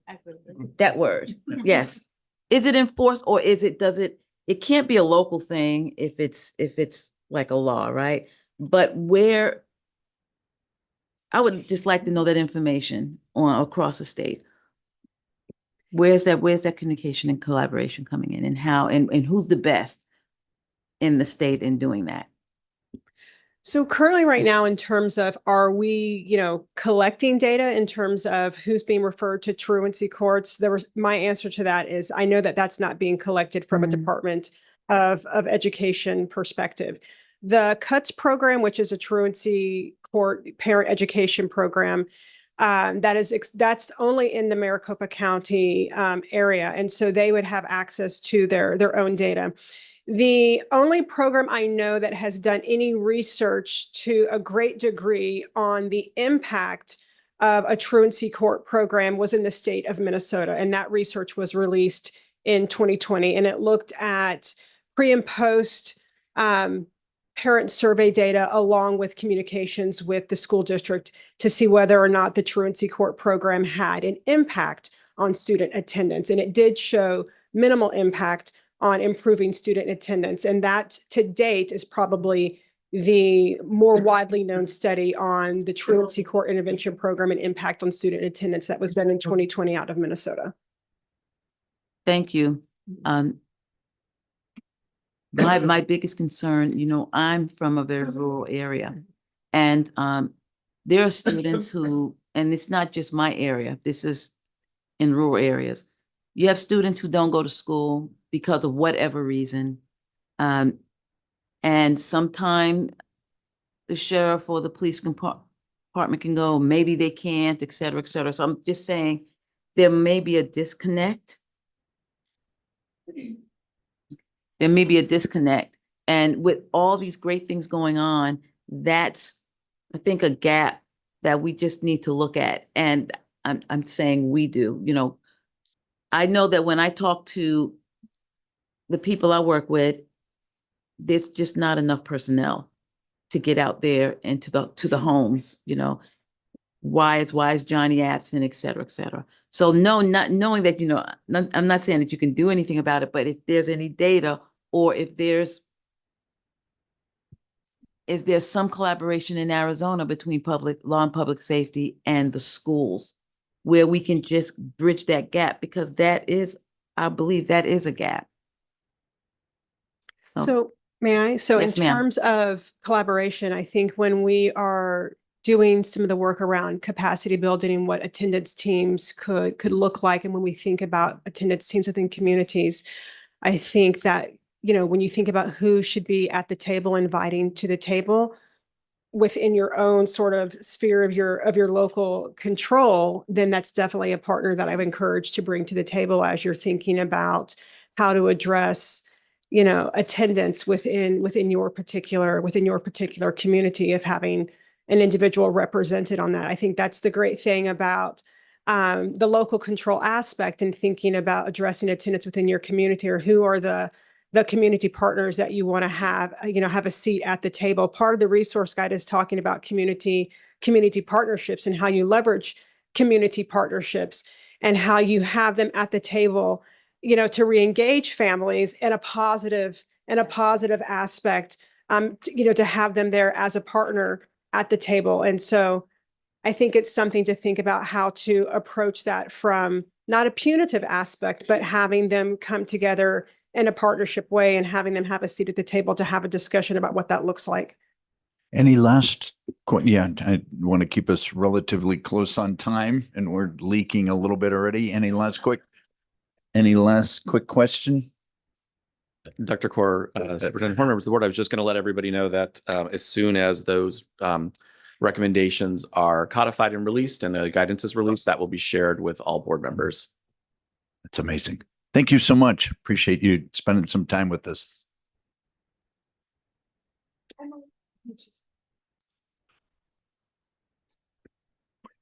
That word, yes. Is it enforced or it can't be a local thing if it's like a law, right? But I would just like to know that information across the state. Where's that communication and collaboration coming in, and how, and who's the best in the state in doing that? So currently right now, in terms of, are we, collecting data in terms of who's being referred to truancy courts? My answer to that is, I know that that's not being collected from a Department of Education perspective. The CUTS program, which is a truancy court parent education program, that's only in the Maricopa County area. And so they would have access to their own data. The only program I know that has done any research to a great degree on the impact of a truancy court program was in the state of Minnesota. And that research was released in 2020. And it looked at pre and post parent survey data along with communications with the school district to see whether or not the truancy court program had an impact on student attendance. And it did show minimal impact on improving student attendance. And that to date is probably the more widely known study on the truancy court intervention program and impact on student attendance that was done in 2020 out of Minnesota. Thank you. My biggest concern, I'm from a very rural area, and there are students who, and it's not just my area, this is in rural areas. You have students who don't go to school because of whatever reason. And sometimes the sheriff or the police department can go, maybe they can't, et cetera, et cetera. So I'm just saying there may be a disconnect. There may be a disconnect. And with all these great things going on, that's, I think, a gap that we just need to look at. And I'm saying we do, you know. I know that when I talk to the people I work with, there's just not enough personnel to get out there and to the homes, you know. Why is Johnny absent, et cetera, et cetera. So no, not knowing that, you know, I'm not saying that you can do anything about it, but if there's any data or if is there some collaboration in Arizona between public law and public safety and the schools where we can just bridge that gap? Because that is, I believe that is a gap. So may I? So in Yes, ma'am. terms of collaboration, I think when we are doing some of the work around capacity building and what attendance teams could look like, and when we think about attendance teams within communities, I think that, you know, when you think about who should be at the table, inviting to the table within your own sort of sphere of your local control, then that's definitely a partner that I've encouraged to bring to the table as you're thinking about how to address, you know, attendance within your particular community, of having an individual represented on that. I think that's the great thing about the local control aspect, and thinking about addressing attendance within your community, or who are the community partners that you want to have, you know, have a seat at the table. Part of the resource guide is talking about community partnerships, and how you leverage community partnerships, and how you have them at the table, you know, to re-engage families in a positive aspect, you know, to have them there as a partner at the table. And so I think it's something to think about, how to approach that from not a punitive aspect, but having them come together in a partnership way, and having them have a seat at the table to have a discussion about what that looks like. Any last, yeah, I want to keep us relatively close on time and we're leaking a little bit already. Any last quick question? Dr. Core, Superintendent Horner, members of the board, I was just going to let everybody know that as soon as those recommendations are codified and released and the guidance is released, that will be shared with all board members. That's amazing. Thank you so much. Appreciate you spending some time with us.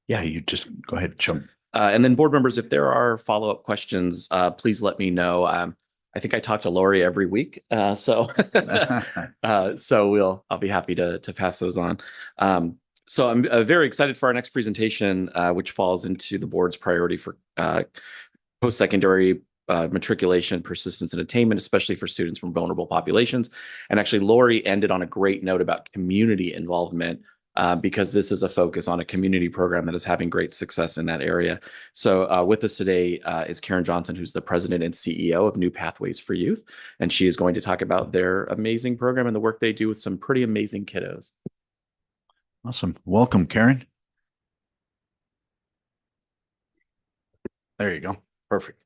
Yeah, you just go ahead, jump. And then board members, if there are follow-up questions, please let me know. I think I talk to Lori every week, so I'll be happy to pass those on. So I'm very excited for our next presentation, which falls into the board's priority for post-secondary matriculation, persistence, and attainment, especially for students from vulnerable populations. And actually, Lori ended on a great note about community involvement, because this is a focus on a community program that is having great success in that area. So with us today is Karen Johnson, who's the president and CEO of New Pathways for Youth. And she is going to talk about their amazing program and the work they do with some pretty amazing kiddos. Awesome. Welcome, Karen. There you go. Perfect.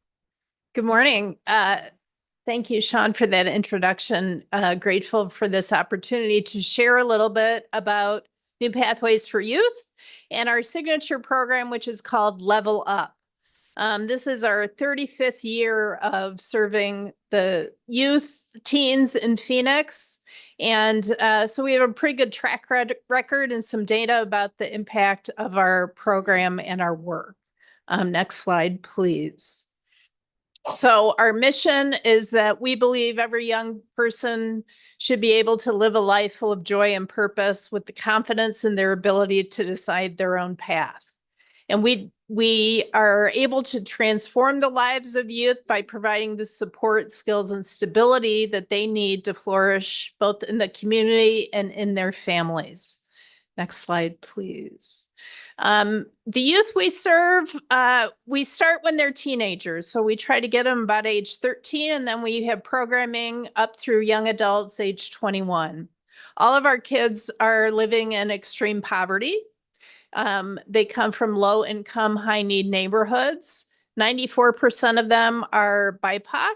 Good morning. Thank you, Sean, for that introduction. Grateful for this opportunity to share a little bit about New Pathways for Youth and our signature program, which is called Level Up. This is our 35th year of serving the youth, teens in Phoenix. And so we have a pretty good track record and some data about the impact of our program and our work. Next slide, please. So our mission is that we believe every young person should be able to live a life full of joy and purpose, with the confidence in their ability to decide their own path. And we are able to transform the lives of youth by providing the support, skills, and stability that they need to flourish both in the community and in their families. Next slide, please. The youth we serve, we start when they're teenagers. So we try to get them about age 13, and then we have programming up through young adults age 21. All of our kids are living in extreme poverty. They come from low income, high need neighborhoods. 94% of them are BIPOC.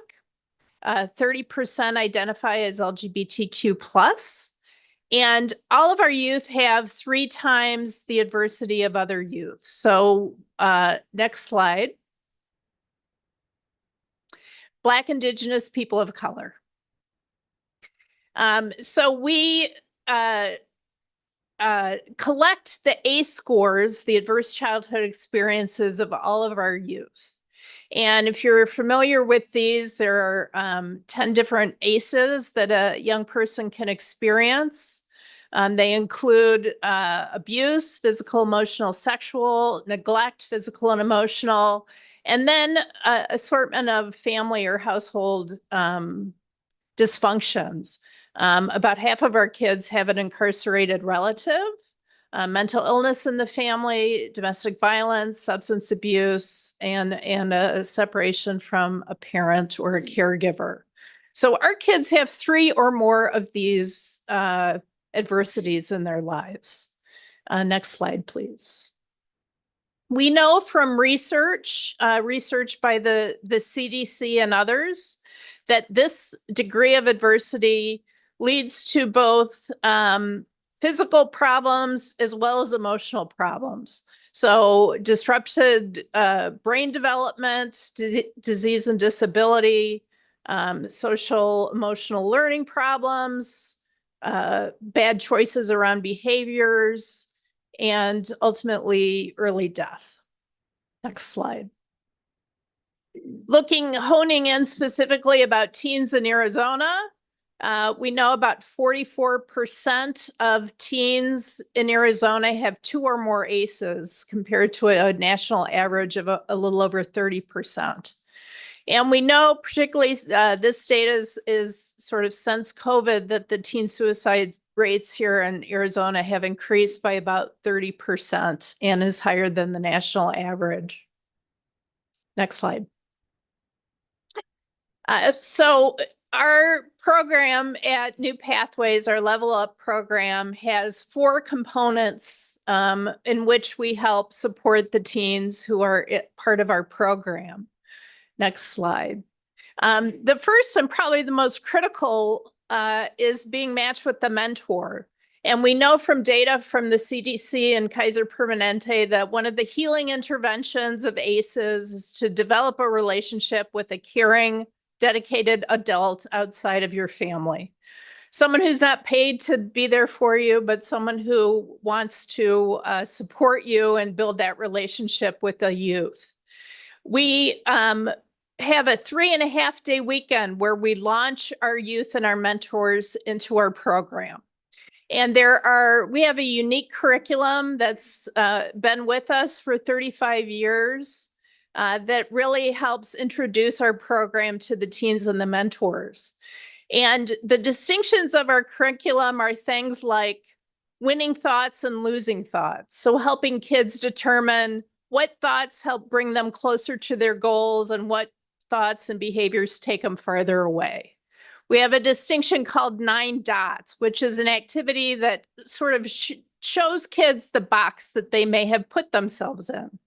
30% identify as LGBTQ+. And all of our youth have 3 times the adversity of other youth. So next slide. Black, Indigenous, people of color. So we collect the ACE scores, the adverse childhood experiences of all of our youth. And if you're familiar with these, there are 10 different ACEs that a young person can experience. They include abuse, physical, emotional, sexual, neglect, physical and emotional, and then assortment of family or household dysfunctions. About half of our kids have an incarcerated relative, mental illness in the family, domestic violence, substance abuse, and a separation from a parent or a caregiver. So our kids have 3 or more of these adversities in their lives. Next slide, please. We know from research by the CDC and others, that this degree of adversity leads to both physical problems as well as emotional problems. So disrupted brain development, disease and disability, social emotional learning problems, bad choices around behaviors, and ultimately early death. Next slide. Honing in specifically about teens in Arizona, we know about 44% of teens in Arizona have 2 or more ACEs compared to a national average of a little over 30%. And we know particularly this data is sort of since COVID that the teen suicide rates here in Arizona have increased by about 30% and is higher than the national average. Next slide. So our program at New Pathways, our Level Up program, has 4 components in which we help support the teens who are part of our program. Next slide. The first and probably the most critical is being matched with the mentor. And we know from data from the CDC and Kaiser Permanente that one of the healing interventions of ACEs is to develop a relationship with a caring, dedicated adult outside of your family. Someone who's not paid to be there for you, but someone who wants to support you and build that relationship with the youth. We have a 3.5-day weekend where we launch our youth and our mentors into our program. And we have a unique curriculum that's been with us for 35 years that really helps introduce our program to the teens and the mentors. And the distinctions of our curriculum are things like winning thoughts and losing thoughts. So helping kids determine what thoughts help bring them closer to their goals and what thoughts and behaviors take them farther away. We have a distinction called 9 dots, which is an activity that sort of shows kids the box that they may have put themselves in.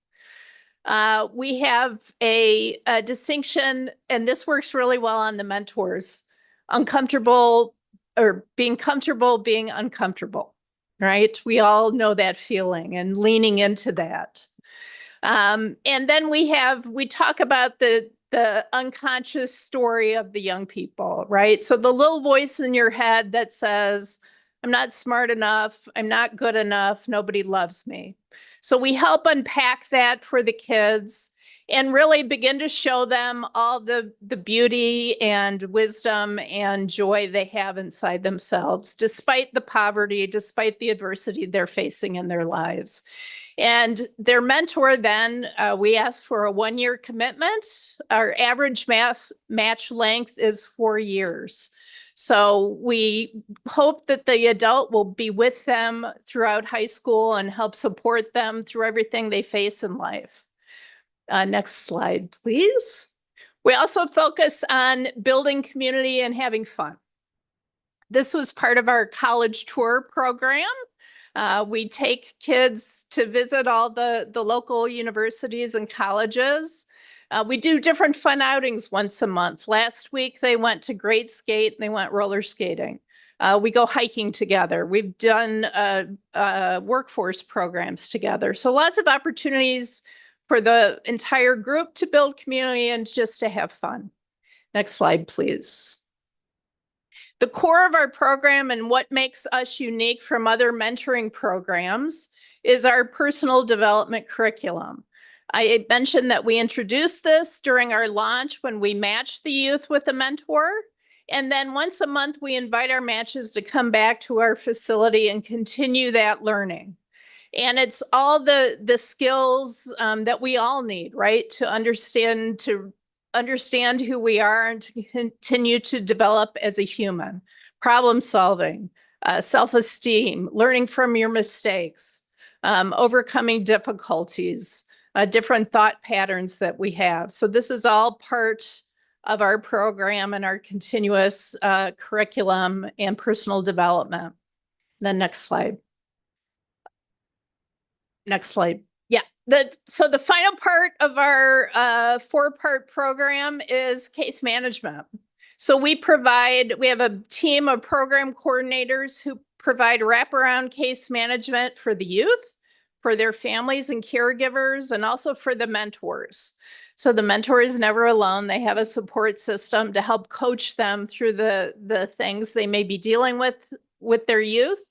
We have a distinction, and this works really well on the mentors, uncomfortable or being comfortable being uncomfortable, right? We all know that feeling and leaning into that. And then we talk about the unconscious story of the young people, right? So the little voice in your head that says, I'm not smart enough, I'm not good enough, nobody loves me. So we help unpack that for the kids and really begin to show them all the beauty and wisdom and joy they have inside themselves, despite the poverty, despite the adversity they're facing in their lives. And their mentor then, we ask for a 1-year commitment. Our average match length is 4 years. So we hope that the adult will be with them throughout high school and help support them through everything they face in life. Next slide, please. We also focus on building community and having fun. This was part of our college tour program. We take kids to visit all the local universities and colleges. We do different fun outings once a month. Last week, they went to Great Skate and they went roller skating. We go hiking together. We've done workforce programs together. So lots of opportunities for the entire group to build community and just to have fun. Next slide, please. The core of our program and what makes us unique from other mentoring programs is our personal development curriculum. I had mentioned that we introduced this during our launch when we matched the youth with a mentor. And then once a month, we invite our matches to come back to our facility and continue that learning. And it's all the skills that we all need, right? To understand who we are and to continue to develop as a human. Problem solving, self-esteem, learning from your mistakes, overcoming difficulties, different thought patterns that we have. So this is all part of our program and our continuous curriculum and personal development. The next slide. Next slide. Yeah. So the final part of our 4-part program is case management. So we have a team of program coordinators who provide wraparound case management for the youth, for their families and caregivers, and also for the mentors. So the mentor is never alone. They have a support system to help coach them through the things they may be dealing with their youth.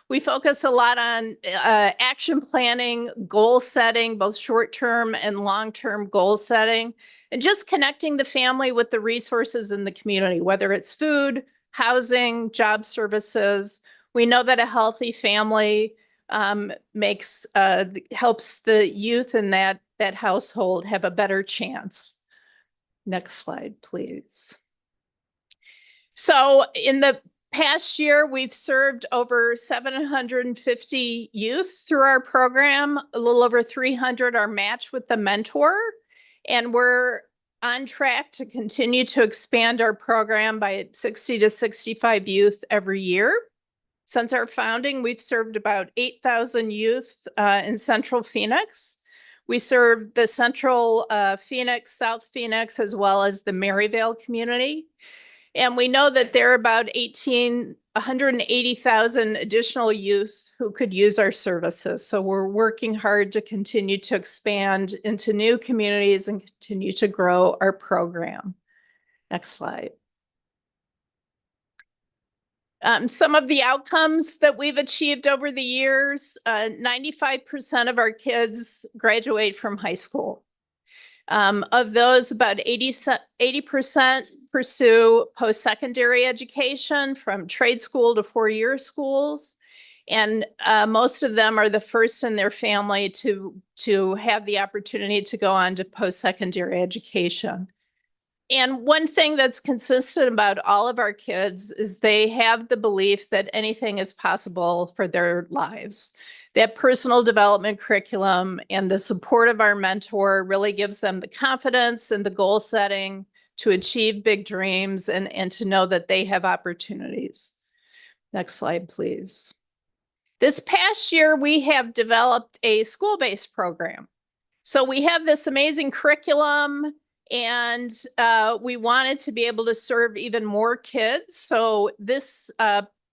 We focus a lot on action planning, goal setting, both short-term and long-term goal setting, and just connecting the family with the resources in the community, whether it's food, housing, job services. We know that a healthy family helps the youth in that household have a better chance. Next slide, please. So in the past year, we've served over 750 youth through our program. A little over 300 are matched with the mentor. And we're on track to continue to expand our program by 60 to 65 youth every year. Since our founding, we've served about 8,000 youth in Central Phoenix. We serve the Central Phoenix, South Phoenix, as well as the Maryvale community. And we know that there are about 180,000 additional youth who could use our services. So we're working hard to continue to expand into new communities and continue to grow our program. Next slide. Some of the outcomes that we've achieved over the years, 95% of our kids graduate from high school. Of those, about 80% pursue post-secondary education from trade school to 4-year schools. And most of them are the first in their family to have the opportunity to go on to post-secondary education. And one thing that's consistent about all of our kids is they have the belief that anything is possible for their lives. That personal development curriculum and the support of our mentor really gives them the confidence and the goal setting to achieve big dreams and to know that they have opportunities. Next slide, please. This past year, we have developed a school-based program. So we have this amazing curriculum, and we wanted to be able to serve even more kids. So this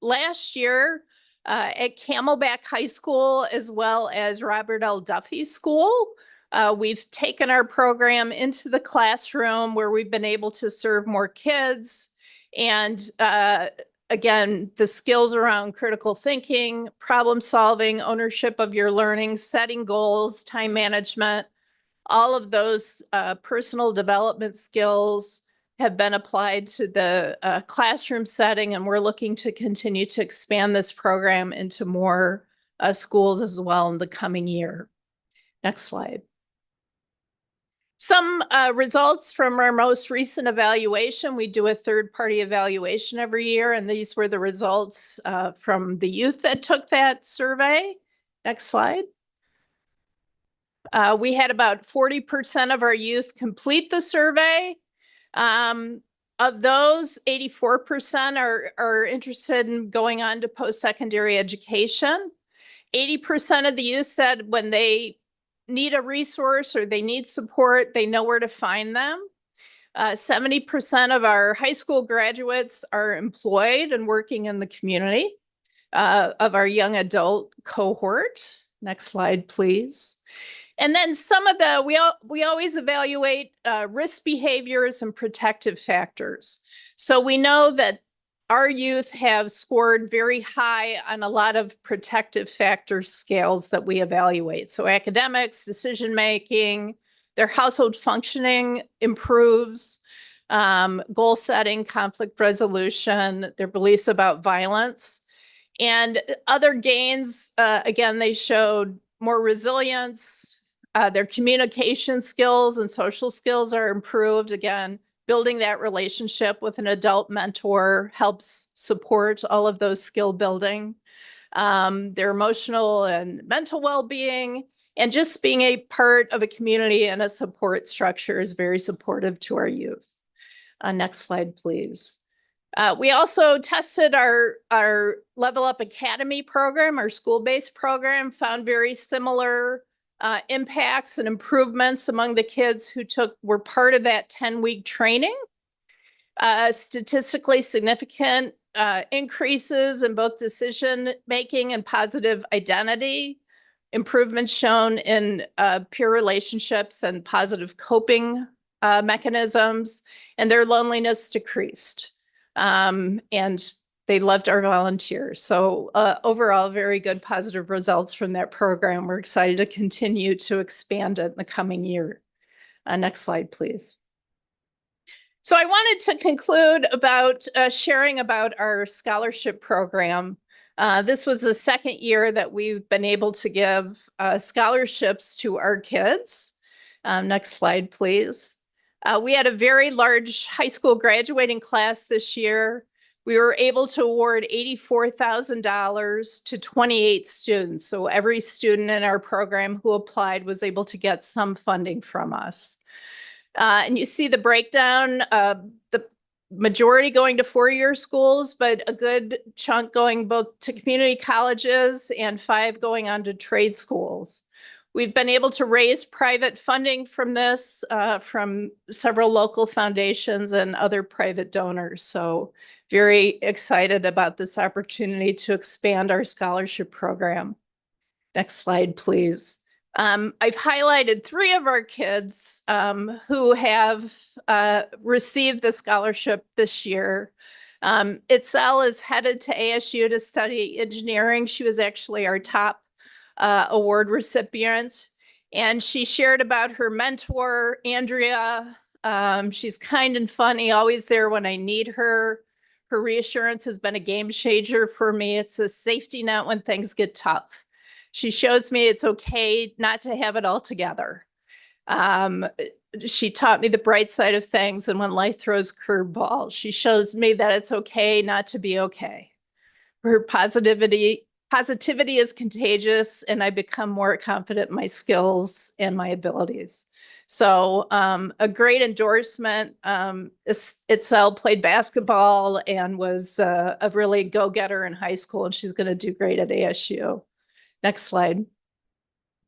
last year at Camelback High School, as well as Robert L. Duffy School, we've taken our program into the classroom where we've been able to serve more kids. And again, the skills around critical thinking, problem solving, ownership of your learning, setting goals, time management, all of those personal development skills have been applied to the classroom setting, and we're looking to continue to expand this program into more schools as well in the coming year. Next slide. Some results from our most recent evaluation. We do a third-party evaluation every year, and these were the results from the youth that took that survey. Next slide. We had about 40% of our youth complete the survey. Of those, 84% are interested in going on to post-secondary education. 80% of the youth said when they need a resource or they need support, they know where to find them. 70% of our high school graduates are employed and working in the community of our young adult cohort. Next slide, please. And then some of the, we always evaluate risk behaviors and protective factors. So we know that our youth have scored very high on a lot of protective factor scales that we evaluate. So academics, decision-making, their household functioning improves, goal setting, conflict resolution, their beliefs about violence. And other gains, again, they showed more resilience, their communication skills and social skills are improved. Again, building that relationship with an adult mentor helps support all of those skill building. Their emotional and mental well-being, and just being a part of a community and a support structure is very supportive to our youth. Next slide, please. We also tested our Level Up Academy program, our school-based program, found very similar impacts and improvements among the kids who were part of that 10-week training. Statistically significant increases in both decision-making and positive identity, improvements shown in peer relationships and positive coping mechanisms, and their loneliness decreased. And they loved our volunteers. So overall, very good positive results from that program. We're excited to continue to expand it in the coming year. Next slide, please. So I wanted to conclude about sharing about our scholarship program. This was the second year that we've been able to give scholarships to our kids. Next slide, please. We had a very large high school graduating class this year. We were able to award $84,000 to 28 students. So every student in our program who applied was able to get some funding from us. And you see the breakdown, the majority going to four-year schools, but a good chunk going both to community colleges and 5 going on to trade schools. We've been able to raise private funding from this, from several local foundations and other private donors. So very excited about this opportunity to expand our scholarship program. Next slide, please. I've highlighted 3 of our kids who have received the scholarship this year. Itzel is headed to ASU to study engineering. She was actually our top award recipient. And she shared about her mentor, Andrea. She's kind and funny, always there when I need her. Her reassurance has been a game changer for me. It's a safety net when things get tough. She shows me it's okay not to have it all together. She taught me the bright side of things, and when life throws curveballs, she shows me that it's okay not to be okay. Her positivity is contagious, and I become more confident in my skills and my abilities. So a great endorsement. Itzel played basketball and was a really go-getter in high school, and she's going to do great at ASU. Next slide.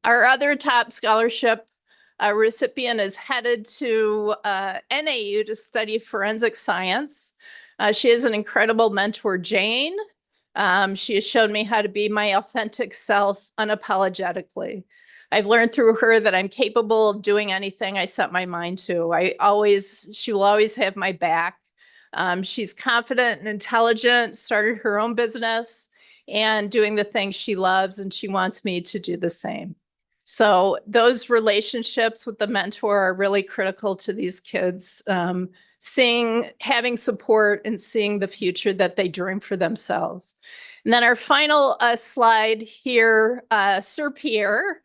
Our other top scholarship recipient is headed to NAU to study forensic science. She has an incredible mentor, Jane. She has shown me how to be my authentic self unapologetically. I've learned through her that I'm capable of doing anything I set my mind to. She will always have my back. She's confident and intelligent, started her own business and doing the things she loves, and she wants me to do the same. So those relationships with the mentor are really critical to these kids, having support and seeing the future that they dream for themselves. And then our final slide here, Sir Pierre.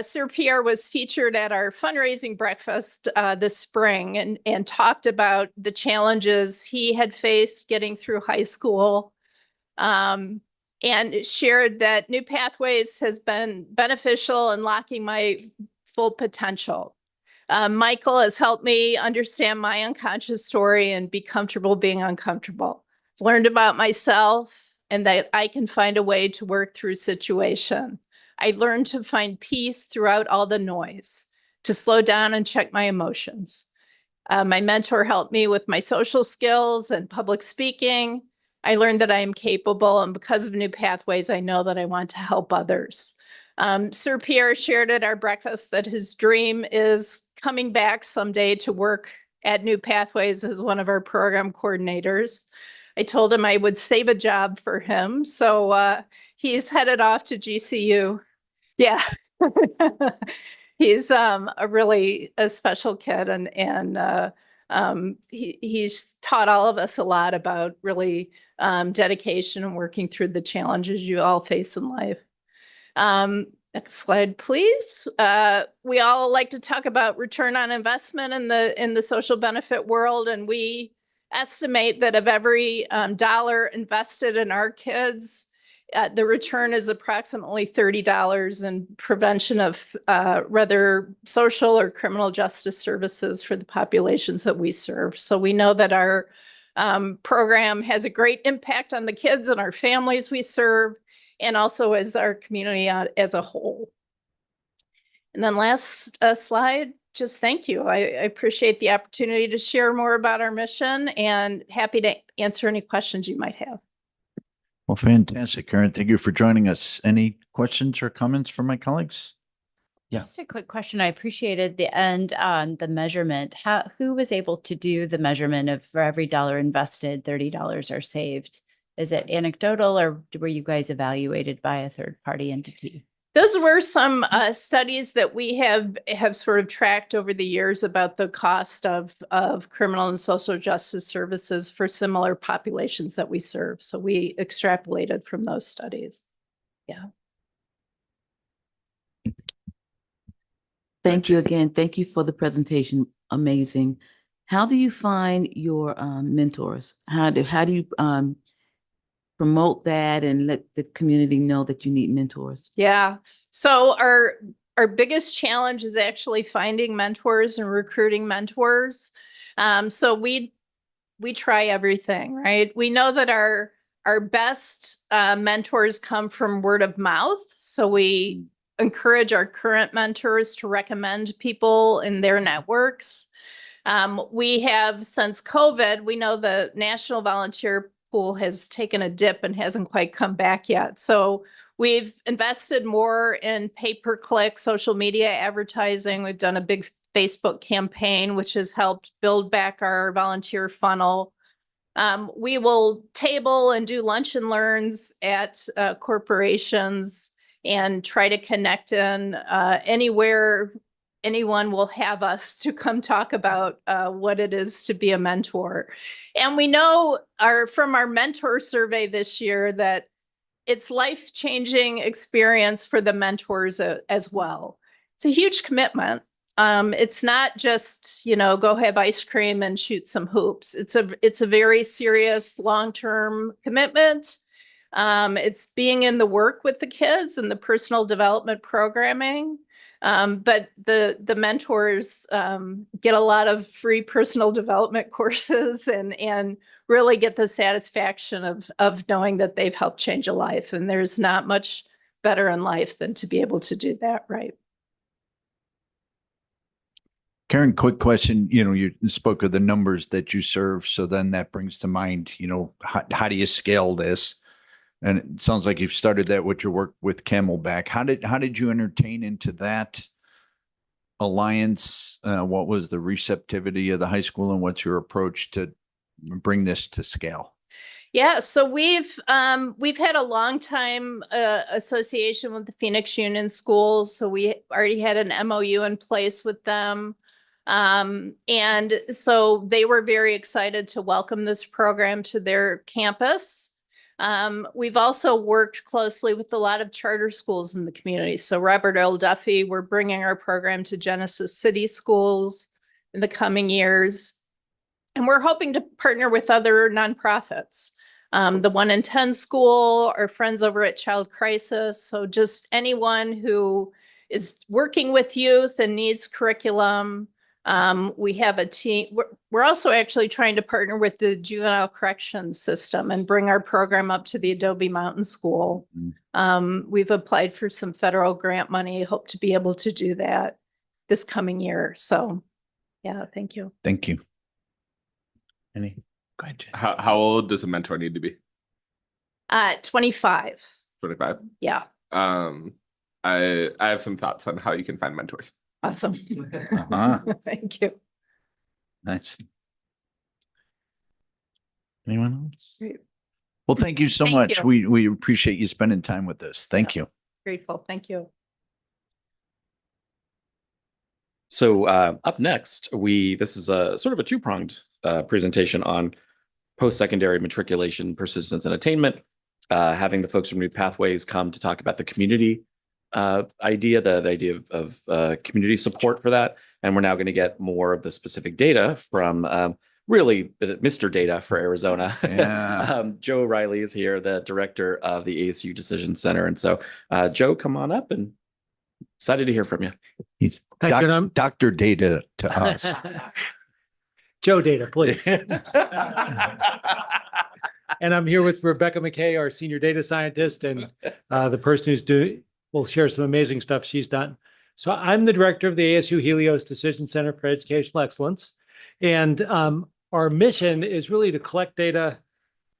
Sir Pierre was featured at our fundraising breakfast this spring and talked about the challenges he had faced getting through high school. And shared that New Pathways has been beneficial in unlocking my full potential. Michael has helped me understand my unconscious story and be comfortable being uncomfortable. I've learned about myself and that I can find a way to work through situation. I learned to find peace throughout all the noise, to slow down and check my emotions. My mentor helped me with my social skills and public speaking. I learned that I am capable, and because of New Pathways, I know that I want to help others. Sir Pierre shared at our breakfast that his dream is coming back someday to work at New Pathways as one of our program coordinators. I told him I would save a job for him. So he's headed off to GCU. Yeah. He's a special kid, and he's taught all of us a lot about really dedication and working through the challenges you all face in life. Next slide, please. We all like to talk about return on investment in the social benefit world, and we estimate that of every dollar invested in our kids, the return is approximately $30 in prevention of rather social or criminal justice services for the populations that we serve. So we know that our program has a great impact on the kids and our families we serve, and also as our community as a whole. And then last slide, just thank you. I appreciate the opportunity to share more about our mission and happy to answer any questions you might have. Well, fantastic, Karen. Thank you for joining us. Any questions or comments from my colleagues? Yeah. Just a quick question. I appreciated the end on the measurement. Who was able to do the measurement of for every dollar invested, $30 are saved? Is it anecdotal, or were you guys evaluated by a third party entity? Those were some studies that we have sort of tracked over the years about the cost of criminal and social justice services for similar populations that we serve. So we extrapolated from those studies. Yeah. Thank you again. Thank you for the presentation. Amazing. How do you find your mentors? How do you promote that and let the community know that you need mentors? Yeah. So our biggest challenge is actually finding mentors and recruiting mentors. So we try everything, right? We know that our best mentors come from word of mouth. So we encourage our current mentors to recommend people in their networks. We have, since COVID, we know the National Volunteer Pool has taken a dip and hasn't quite come back yet. So we've invested more in pay-per-click social media advertising. We've done a big Facebook campaign, which has helped build back our volunteer funnel. We will table and do lunch and learns at corporations and try to connect in anywhere anyone will have us to come talk about what it is to be a mentor. And we know from our mentor survey this year that it's life-changing experience for the mentors as well. It's a huge commitment. It's not just, go have ice cream and shoot some hoops. It's a very serious long-term commitment. It's being in the work with the kids and the personal development programming. But the mentors get a lot of free personal development courses and really get the satisfaction of knowing that they've helped change a life. And there's not much better in life than to be able to do that, right? Karen, quick question. You spoke of the numbers that you serve. So then that brings to mind, how do you scale this? And it sounds like you've started that with your work with Camelback. How did you entertain into that alliance? What was the receptivity of the high school, and what's your approach to bring this to scale? Yeah, so we've had a long time association with the Phoenix Union Schools. So we already had an MOU in place with them. And so they were very excited to welcome this program to their campus. We've also worked closely with a lot of charter schools in the community. So Robert Earl Duffy, we're bringing our program to Genesis City Schools in the coming years. And we're hoping to partner with other nonprofits. The 1 in 10 School, our friends over at Child Crisis. So just anyone who is working with youth and needs curriculum. We have a team. We're also actually trying to partner with the juvenile corrections system and bring our program up to the Adobe Mountain School. We've applied for some federal grant money, hope to be able to do that this coming year. So yeah, thank you. Thank you. Go ahead, Jen. How old does a mentor need to be? 25. 25? Yeah. I have some thoughts on how you can find mentors. Awesome. Uh-huh. Thank you. Nice. Anyone else? Great. Well, thank you so Thank much. you. We appreciate you spending time with us. Thank you. Grateful. Thank you. So up next, this is a sort of a two-pronged presentation on post-secondary matriculation, persistence, and attainment. Having the folks from New Pathways come to talk about the community idea, the idea of community support for that. And we're now going to get more of the specific data from really Mr. Data for Arizona. Yeah. Joe Riley is here, the director of the ASU Decision Center. And so Joe, come on up, and excited to hear from you. He's Thank you, and Dr. Data to us. Joe Data, please. And I'm here with Rebecca McKay, our senior data scientist, and the person will share some amazing stuff she's done. So I'm the director of the ASU Helios Decision Center for Educational Excellence. And our mission is really to collect data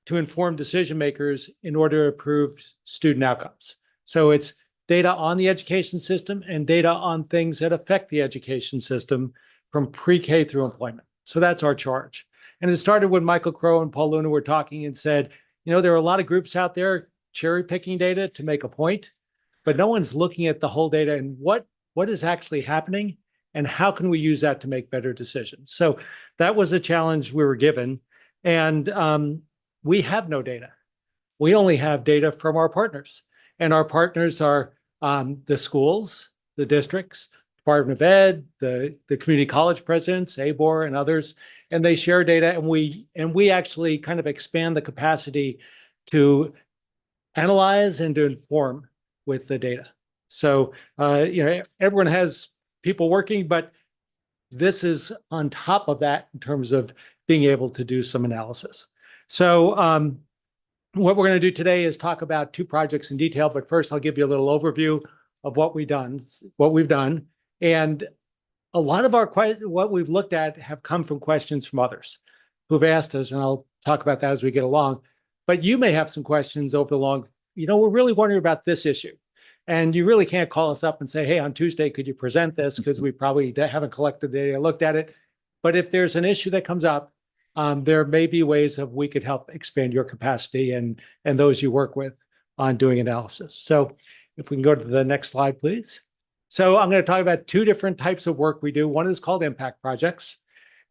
to inform decision makers in order to improve student outcomes. So it's data on the education system and data on things that affect the education system from pre-K through employment. So that's our charge. And it started when Michael Crow and Paul Luna were talking and said, there are a lot of groups out there cherry picking data to make a point, but no one's looking at the whole data and what is actually happening and how can we use that to make better decisions. So that was the challenge we were given. And we have no data. We only have data from our partners. And our partners are the schools, the districts, Department of Ed, the community college presidents, ABOR and others, and they share data, and we actually kind of expand the capacity to analyze and to inform with the data. So everyone has people working, but this is on top of that in terms of being able to do some analysis. So what we're going to do today is talk about two projects in detail, but first I'll give you a little overview of what we've done. And a lot of what we've looked at have come from questions from others who've asked us, and I'll talk about that as we get along. But you may have some questions over the long, we're really wondering about this issue. And you really can't call us up and say, hey, on Tuesday, could you present this? Because we probably haven't collected the data, looked at it. But if there's an issue that comes up, there may be ways that we could help expand your capacity and those you work with on doing analysis. So if we can go to the next slide, please. So I'm going to talk about two different types of work we do. One is called impact projects.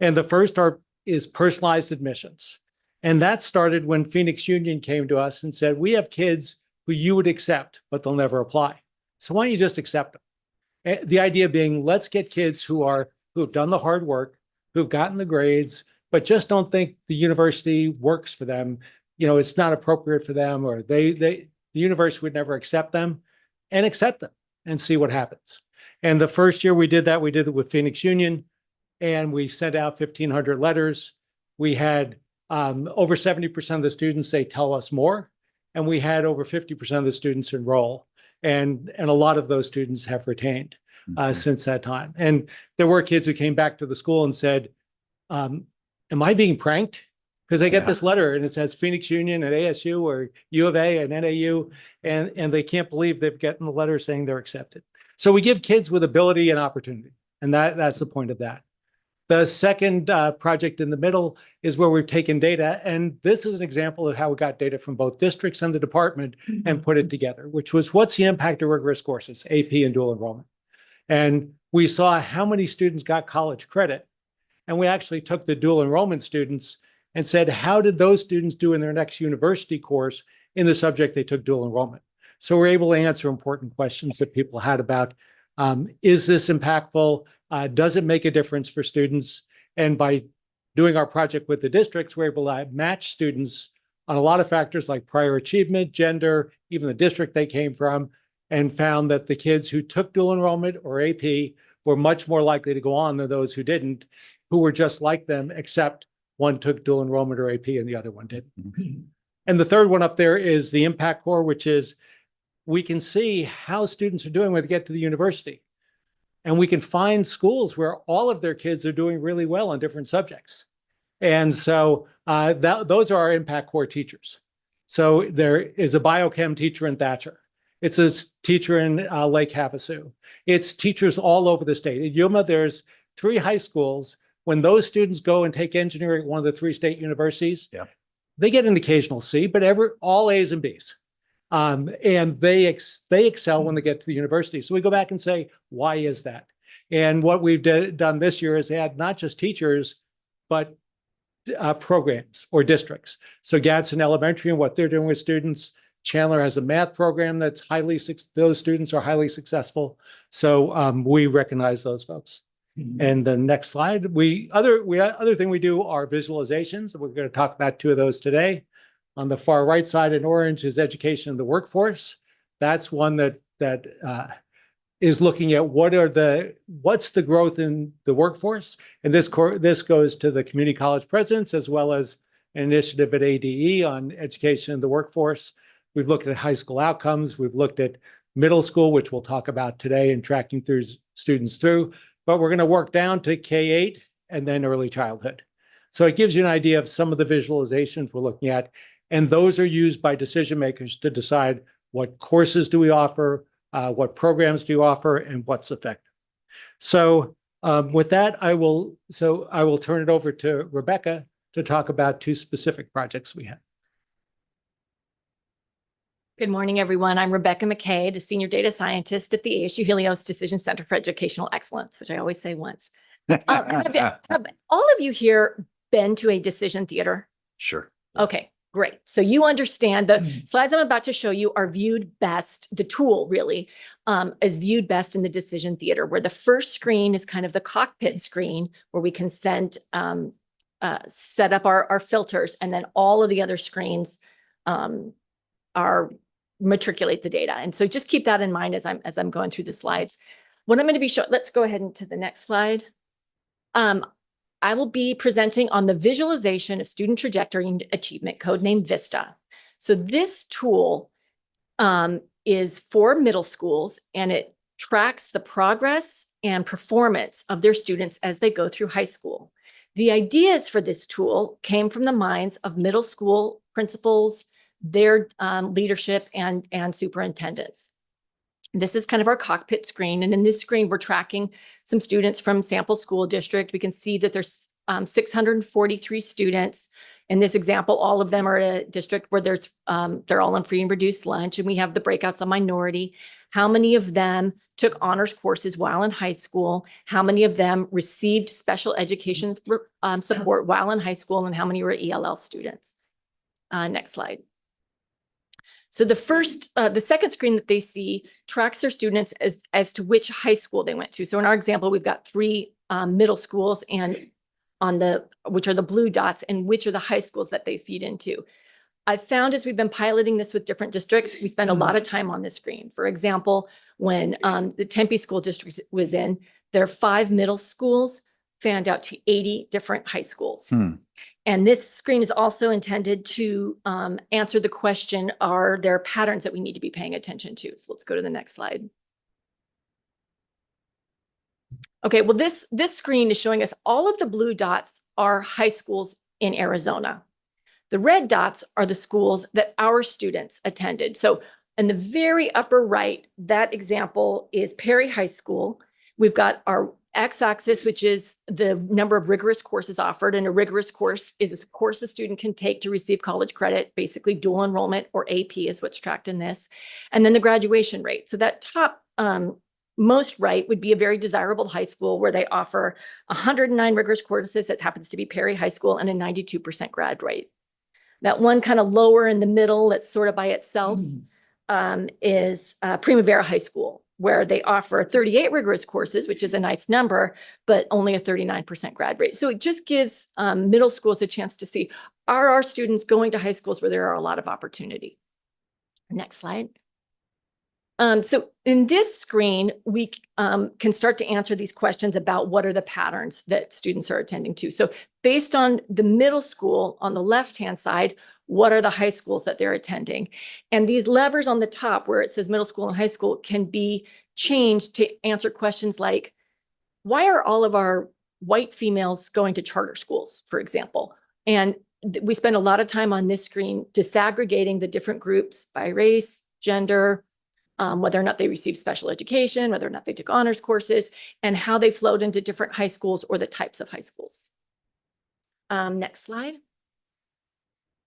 And the first is personalized admissions. And that started when Phoenix Union came to us and said, we have kids who you would accept, but they'll never apply. So why don't you just accept them? The idea being, let's get kids who have done the hard work, who've gotten the grades, but just don't think the university works for them. It's not appropriate for them, or the university would never accept them, and accept them and see what happens. And the first year we did it with Phoenix Union, and we sent out 1,500 letters. We had over 70% of the students say, tell us more. And we had over 50% of the students enroll. And a lot of those students have retained since that time. And there were kids who came back to the school and said, am I being pranked? Because they get this letter and it says Phoenix Union at ASU or U of A and NAU, and they can't believe they've gotten the letter saying they're accepted. So we give kids with ability and opportunity. And that's the point of that. The second project in the middle is where we've taken data. And this is an example of how we got data from both districts and the department and put it together, which was what's the impact of rigorous courses, AP and dual enrollment. And we saw how many students got college credit. And we actually took the dual enrollment students and said, how did those students do in their next university course in the subject they took dual enrollment? So we're able to answer important questions that people had about, is this impactful? Does it make a difference for students? And by doing our project with the districts, we're able to match students on a lot of factors like prior achievement, gender, even the district they came from, and found that the kids who took dual enrollment or AP were much more likely to go on than those who didn't, who were just like them, except one took dual enrollment or AP and the other one didn't. And the third one up there is the impact core, which is we can see how students are doing when they get to the university. And we can find schools where all of their kids are doing really well on different subjects. And so those are our impact core teachers. So there is a biochem teacher in Thatcher. It's a teacher in Lake Havasu. It's teachers all over the state. At Yuma, there's 3 high schools. When those students go and take engineering at one of the 3 state universities, they get an occasional C, but all A's and B's. And they excel when they get to the university. So we go back and say, why is that? And what we've done this year is add not just teachers, but programs or districts. So Gadsden Elementary and what they're doing with students. Chandler has a math program that's those students are highly successful. So we recognize those folks. And the next slide, other thing we do are visualizations. We're going to talk about 2 of those today. On the far right side in orange is education in the workforce. That's one that is looking at what's the growth in the workforce. And this goes to the community college presidents as well as an initiative at ADE on education in the workforce. We've looked at high school outcomes. We've looked at middle school, which we'll talk about today, and tracking through students through. But we're going to work down to K-8 and then early childhood. So it gives you an idea of some of the visualizations we're looking at. And those are used by decision makers to decide what courses do we offer, what programs do you offer, and what's effective. So with that, I will turn it over to Rebecca to talk about 2 specific projects we have. Good morning, everyone. I'm Rebecca McKay, the Senior Data Scientist at the ASU Helios Decision Center for Educational Excellence, which I always say once. Have all of you here been to a decision theater? Sure. Okay, great. So you understand the slides I'm about to show you are viewed best, the tool really is viewed best in the decision theater, where the first screen is kind of the cockpit screen where we can set up our filters, and then all of the other screens matriculate the data. And so just keep that in mind as I'm going through the slides. What I'm going to be showing, let's go ahead into the next slide. I will be presenting on the visualization of student trajectory and achievement, codenamed VISTA. So this tool is for middle schools, and it tracks the progress and performance of their students as they go through high school. The ideas for this tool came from the minds of middle school principals, their leadership and superintendents. This is kind of our cockpit screen. And in this screen, we're tracking some students from Sample School District. We can see that there's 643 students. In this example, all of them are at a district where they're all on free and reduced lunch. And we have the breakouts on minority. How many of them took honors courses while in high school? How many of them received special education support while in high school? And how many were ELL students? Next slide. So the second screen that they see tracks their students as to which high school they went to. So in our example, we've got 3 middle schools, and which are the blue dots, and which are the high schools that they feed into. I've found as we've been piloting this with different districts, we spend a lot of time on this screen. For example, when the Tempe School District was in, their 5 middle schools fanned out to 80 different high schools. And this screen is also intended to answer the question, are there patterns that we need to be paying attention to? So let's go to the next slide. Okay, well, this screen is showing us all of the blue dots are high schools in Arizona. The red dots are the schools that our students attended. So in the very upper right, that example is Perry High School. We've got our x-axis, which is the number of rigorous courses offered. And a rigorous course is a course a student can take to receive college credit, basically dual enrollment, or AP is what's tracked in this. And then the graduation rate. So that top most right would be a very desirable high school where they offer 109 rigorous courses. That happens to be Perry High School, and a 92% grad rate. That one kind of lower in the middle, that's sort of by itself, is Primavera High School, where they offer 38 rigorous courses, which is a nice number, but only a 39% grad rate. So it just gives middle schools a chance to see, are our students going to high schools where there are a lot of opportunity? Next slide. So in this screen, we can start to answer these questions about what are the patterns that students are attending to. So based on the middle school on the left-hand side, what are the high schools that they're attending? And these levers on the top where it says middle school and high school can be changed to answer questions like, why are all of our white females going to charter schools, for example? And we spend a lot of time on this screen disaggregating the different groups by race, gender, whether or not they received special education, whether or not they took honors courses, and how they flowed into different high schools or the types of high schools. Next slide.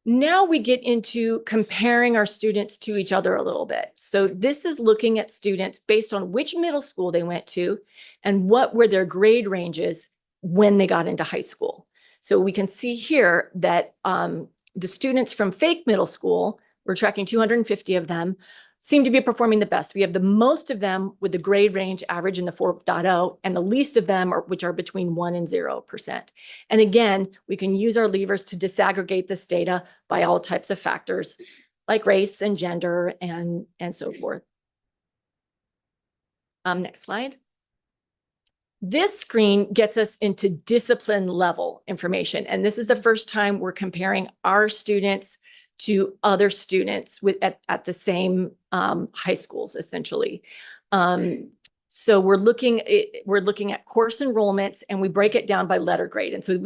Now we get into comparing our students to each other a little bit. So this is looking at students based on which middle school they went to and what were their grade ranges when they got into high school. So we can see here that the students from Fake Middle School, we're tracking 250 of them, seem to be performing the best. We have the most of them with the grade range average in the 4.0, and the least of them which are between 1% and 0%. And again, we can use our levers to disaggregate this data by all types of factors like race and gender and so forth. Next slide. This screen gets us into discipline level information. And this is the first time we're comparing our students to other students at the same high schools, essentially. So we're looking at course enrollments, and we break it down by letter grade. And so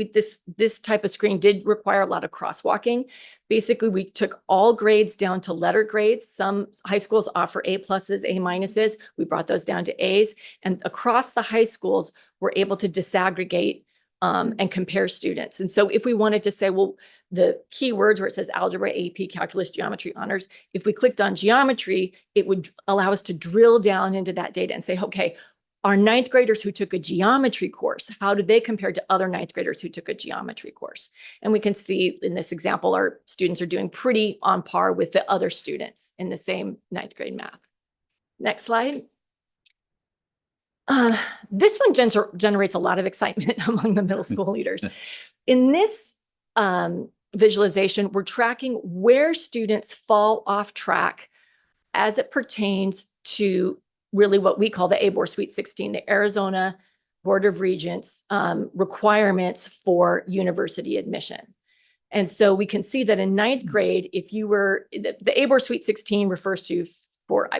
this type of screen did require a lot of crosswalking. Basically, we took all grades down to letter grades. Some high schools offer A+, A-. We brought those down to A's, and across the high schools, we're able to disaggregate and compare students. And so if we wanted to say, well, the keywords where it says algebra, AP, calculus, geometry, honors, if we clicked on geometry, it would allow us to drill down into that data and say, okay, our ninth graders who took a geometry course, how do they compare to other ninth graders who took a geometry course? And we can see in this example, our students are doing pretty on par with the other students in the same ninth grade math. Next slide. This one generates a lot of excitement among the middle school leaders. In this visualization, we're tracking where students fall off track as it pertains to really what we call the ABOR Sweet 16, the Arizona Board of Regents requirements for university admission. And so we can see that in ninth grade, if you were, the ABOR Sweet 16 refers to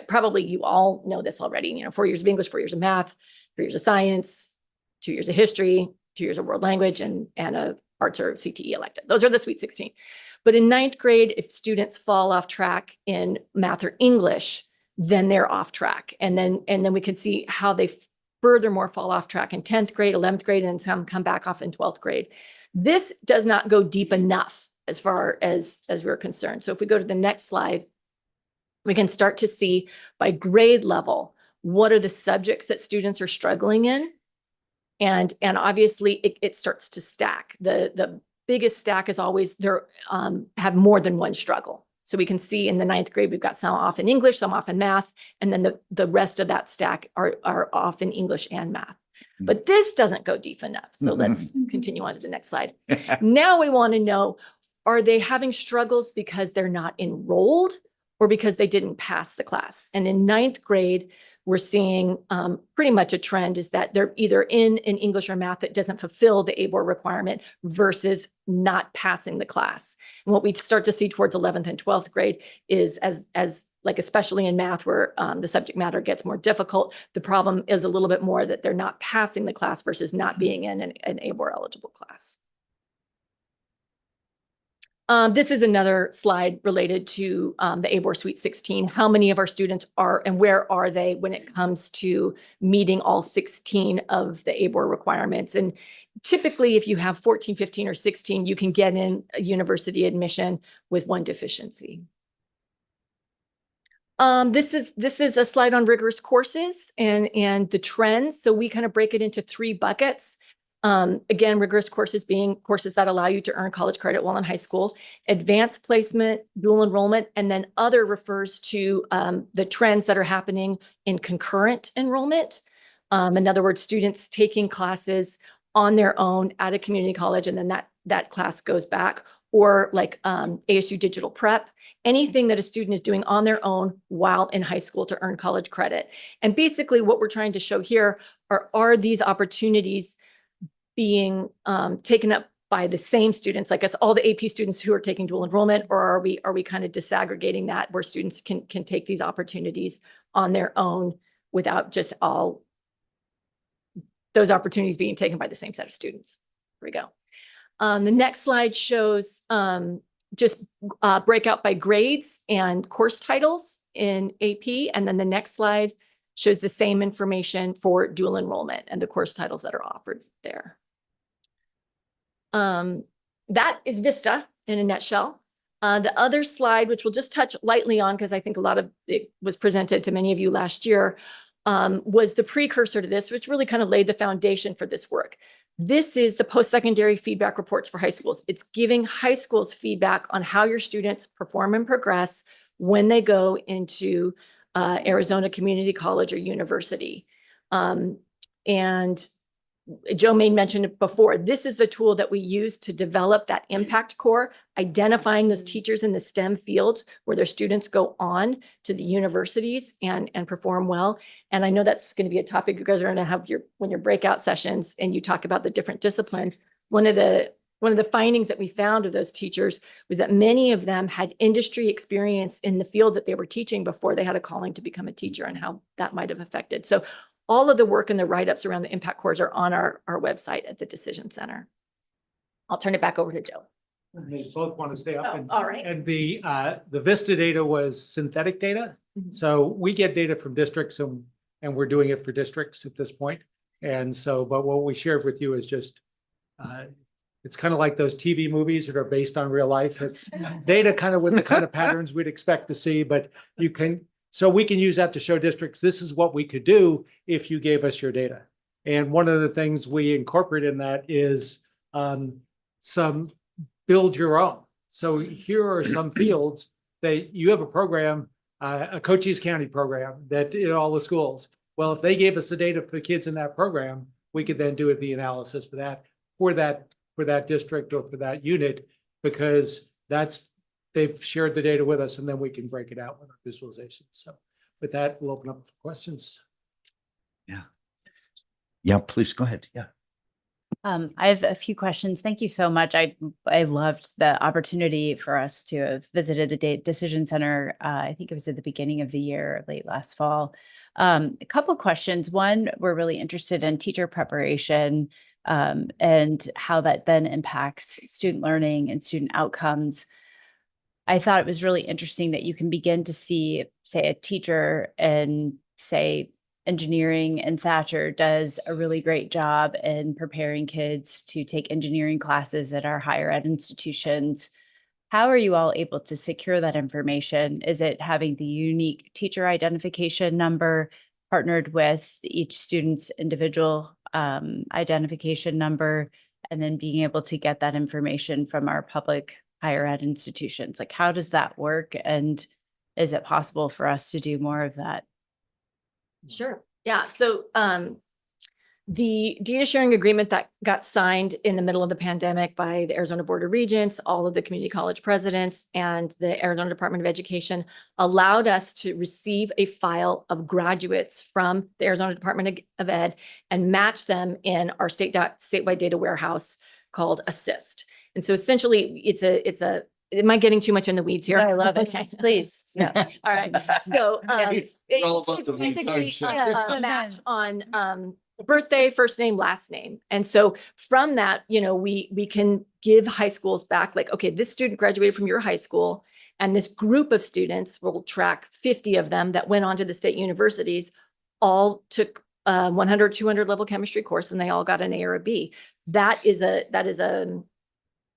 probably you all know this already, 4 years of English, 4 years of math, 3 years of science, 2 years of history, 2 years of world language, and a arts or CTE elective. Those are the Sweet 16. But in ninth grade, if students fall off track in math or English, then they're off track. And then we can see how they furthermore fall off track in 10th grade, 11th grade, and some come back off in 12th grade. This does not go deep enough as far as we're concerned. So if we go to the next slide, we can start to see by grade level, what are the subjects that students are struggling in? And obviously it starts to stack. The biggest stack is always have more than one struggle. So we can see in the ninth grade, we've got some off in English, some off in math, and then the rest of that stack are off in English and math. But this doesn't go deep enough. So let's continue on to the next slide. Now we want to know, are they having struggles because they're not enrolled or because they didn't pass the class? And in ninth grade, we're seeing pretty much a trend is that they're either in an English or math that doesn't fulfill the ABOR requirement versus not passing the class. And what we start to see towards 11th and 12th grade is as like, especially in math where the subject matter gets more difficult, the problem is a little bit more that they're not passing the class versus not being in an ABOR eligible class. This is another slide related to the ABOR Sweet 16. How many of our students are and where are they when it comes to meeting all 16 of the ABOR requirements? And typically, if you have 14, 15, or 16, you can get in a university admission with one deficiency. This is a slide on rigorous courses and the trends. So we kind of break it into 3 buckets. Again, rigorous courses being courses that allow you to earn college credit while in high school, advanced placement, dual enrollment, and then other refers to the trends that are happening in concurrent enrollment. In other words, students taking classes on their own at a community college, and then that class goes back, or like ASU Digital Prep, anything that a student is doing on their own while in high school to earn college credit. And basically what we're trying to show here are these opportunities being taken up by the same students, like it's all the AP students who are taking dual enrollment, or are we kind of disaggregating that where students can take these opportunities on their own without just all those opportunities being taken by the same set of students? Here we go. The next slide shows just breakout by grades and course titles in AP, and then the next slide shows the same information for dual enrollment and the course titles that are offered there. That is Vista in a nutshell. The other slide, which we'll just touch lightly on, because I think a lot of it was presented to many of you last year, was the precursor to this, which really kind of laid the foundation for this work. This is the post-secondary feedback reports for high schools. It's giving high schools feedback on how your students perform and progress when they go into Arizona Community College or university. And Joe Main mentioned it before. This is the tool that we use to develop that impact core, identifying those teachers in the STEM field where their students go on to the universities and perform well. And I know that's going to be a topic you guys are going to have when your breakout sessions and you talk about the different disciplines. One of the findings that we found of those teachers was that many of them had industry experience in the field that they were teaching before they had a calling to become a teacher, and how that might have affected. So all of the work and the write-ups around the impact cores are on our website at the Decision Center. I'll turn it back over to Joe. They both want to stay up. Oh, all right. And the Vista data was synthetic data. Mhm. So we get data from districts and we're doing it for districts at this point. And so, but what we shared with you is just, it's kind of like those TV movies that are based on real life. It's data kind of with the kind of patterns we'd expect to see, but so we can use that to show districts, this is what we could do if you gave us your data. And one of the things we incorporate in that is some build your own. So here are some fields that you have a program, a Cochise County program that in all the schools. Well, if they gave us the data for the kids in that program, we could then do the analysis for that district or for that unit, because they've shared the data with us, and then we can break it out with our visualization. So with that, we'll open up for questions. Yeah, please go ahead. Yeah. I have a few questions. Thank you so much. I loved the opportunity for us to have visited the Decision Center. I think it was at the beginning of the year, late last fall. A couple of questions. One, we're really interested in teacher preparation and how that then impacts student learning and student outcomes. I thought it was really interesting that you can begin to see, say, a teacher in, say, engineering, and Thatcher does a really great job in preparing kids to take engineering classes at our higher ed institutions. How are you all able to secure that information? Is it having the unique teacher identification number partnered with each student's individual identification number, and then being able to get that information from our public higher ed institutions? Like, how does that work? And is it possible for us to do more of that? Sure. Yeah. So the data sharing agreement that got signed in the middle of the pandemic by the Arizona Board of Regents, all of the community college presidents, and the Arizona Department of Education allowed us to receive a file of graduates from the Arizona Department of Ed and match them in our statewide data warehouse called Assist. And so essentially am I getting too much in the weeds here? No, I love it. Okay. Please. Yeah. All right. So It's it's basically a match on birthday, first name, last name. And so from that, we can give high schools back, like, okay, this student graduated from your high school, and this group of students, will track 50 of them that went on to the state universities, all took 100, 200 level chemistry course, and they all got an A or a B. That is a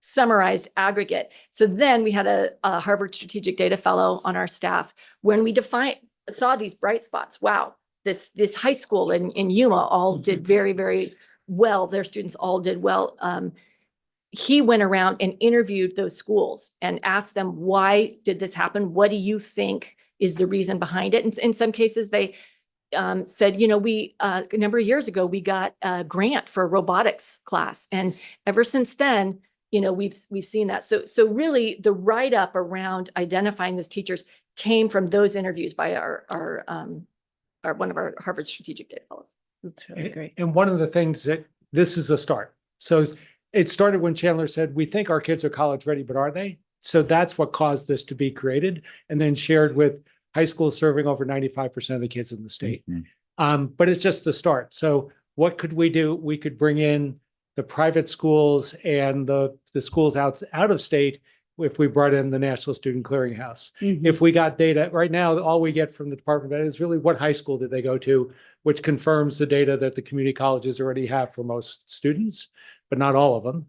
summarized aggregate. So then we had a Harvard Strategic Data Fellow on our staff. When we saw these bright spots, wow, this high school in Yuma all did very, very well. Their students all did well. He went around and interviewed those schools and asked them, why did this happen? What do you think is the reason behind it? And in some cases, they said, we a number of years ago, we got a grant for a robotics class. And ever since then, we've seen that. So really the write-up around identifying those teachers came from those interviews by our one of our Harvard Strategic Data Fellows. That's really great. And one of the things that this is a start. So it started when Chandler said, we think our kids are college ready, but are they? So that's what caused this to be created, and then shared with high schools serving over 95% of the kids in the state. But it's just the start. So what could we do? We could bring in the private schools and the schools out of state if we brought in the National Student Clearinghouse. If we got data, right now, all we get from the Department of Ed is really what high school did they go to? which confirms the data that the community colleges already have for most students, but not all of them.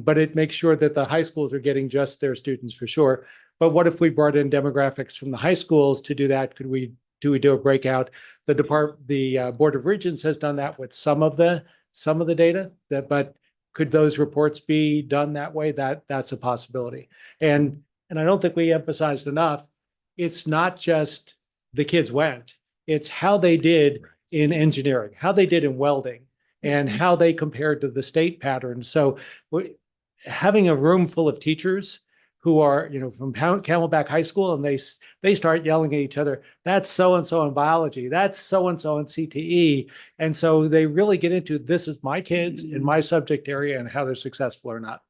But it makes sure that the high schools are getting just their students for sure. But what if we brought in demographics from the high schools to do that? Do we do a breakout? The Board of Regents has done that with some of the data, but could those reports be done that way? That's a possibility. And I don't think we emphasized enough, it's not just the kids went, it's how they did in engineering, how they did in welding, and how they compared to the state pattern. So having a room full of teachers who are, from Camelback High School, and they start yelling at each other, that's so-and-so in biology, that's so-and-so in CTE. And so they really get into, this is my kids in my subject area and how they're successful or not.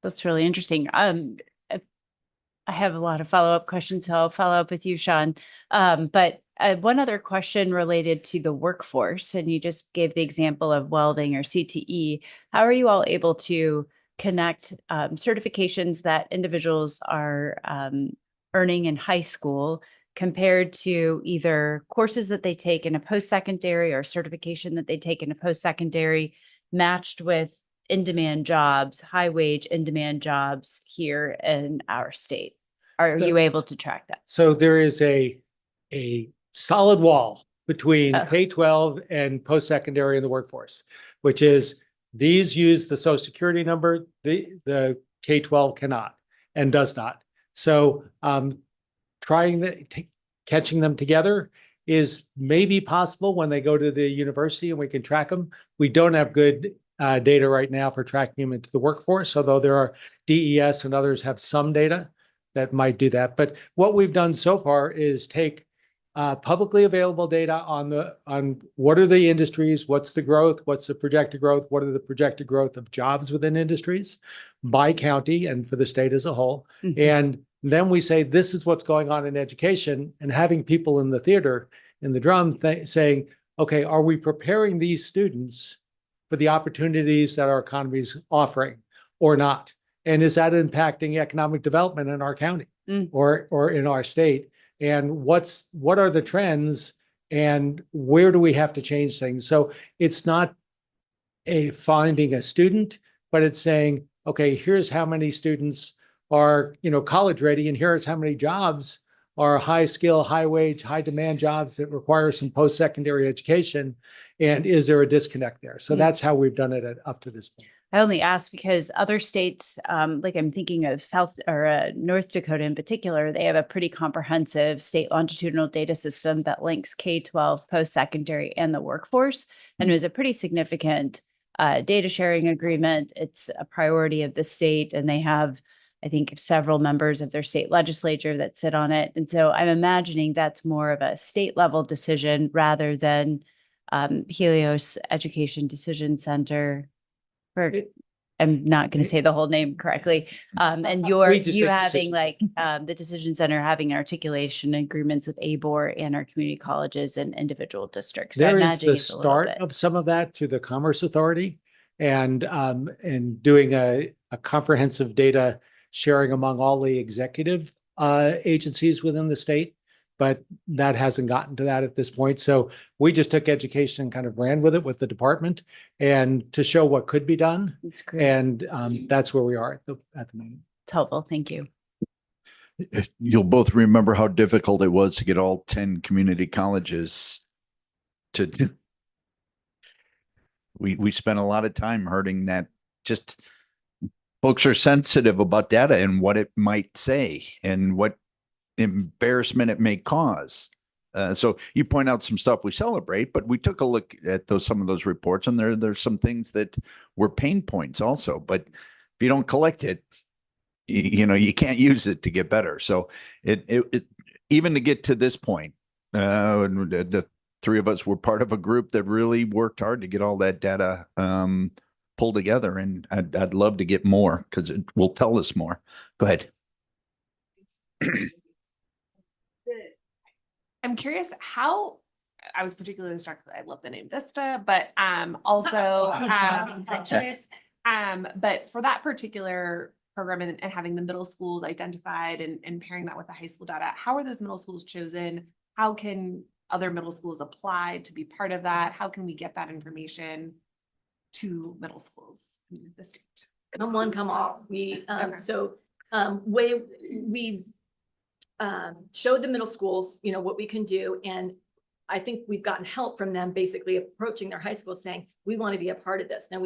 That's really interesting. I have a lot of follow-up questions, so I'll follow up with you, Sean. But one other question related to the workforce, and you just gave the example of welding or CTE. How are you all able to connect certifications that individuals are earning in high school compared to either courses that they take in a post-secondary or certification that they take in a post-secondary matched with in-demand jobs, high-wage in-demand jobs here in our state? Are you able to track that? So there is a solid wall between Oh. K-12 and post-secondary in the workforce, which is these use the Social Security number, the K-12 cannot and does not. So catching them together is maybe possible when they go to the university and we can track them. We don't have good data right now for tracking them into the workforce, although there are DES and others have some data that might do that. But what we've done so far is take publicly available data on what are the industries, what's the growth, what's the projected growth, what are the projected growth of jobs within industries by county and for the state as a whole. Mhm. And then we say, this is what's going on in education, and having people in the theater, in the drum saying, okay, are we preparing these students for the opportunities that our economy is offering or not? And is that impacting economic development in our county or in our state? And what are the trends and where do we have to change things? So it's not finding a student, but it's saying, okay, here's how many students are, college ready, and here's how many jobs are high skill, high wage, high demand jobs that require some post-secondary education. And is there a disconnect there? So that's how we've done it up to this point. I only ask because other states, like I'm thinking of South or North Dakota in particular, they have a pretty comprehensive state longitudinal data system that links K-12, post-secondary, and the workforce. And it was a pretty significant data sharing agreement. It's a priority of the state, and they have, I think, several members of their state legislature that sit on it. And so I'm imagining that's more of a state level decision rather than Helios Education Decision Center. I'm not going to say the whole name correctly. And you having the decision center having articulation agreements with ABOR and our community colleges and individual districts. So I There is imagine the it's a little start bit. of some of that through the Commerce Authority and doing a comprehensive data sharing among all the executive agencies within the state. But that hasn't gotten to that at this point. So we just took education and kind of ran with it with the department and to show what could be done. It's great. And that's where we are at the moment. It's helpful. Thank you. You'll both remember how difficult it was to get all 10 community colleges to. We spent a lot of time hurting that. Just folks are sensitive about data and what it might say and what embarrassment it may cause. So you point out some stuff we celebrate, but we took a look at some of those reports, and there's some things that were pain points also. But if you don't collect it, you can't use it to get better. So it even to get to this point, the three of us were part of a group that really worked hard to get all that data pulled together, and I'd love to get more because it will tell us more. Go ahead. I'm curious how I was particularly struck. I love the name Vista, but also I'm curious. But for that particular program and having the middle schools identified and pairing that with the high school data, how are those middle schools chosen? How can other middle schools applied to be part of that? How can we get that information to middle schools in the state? Come one, come all. We, Okay. we've showed the middle schools, you know, what we can do. And I think we've gotten help from them basically approaching their high school saying, we want to be a part of this. Now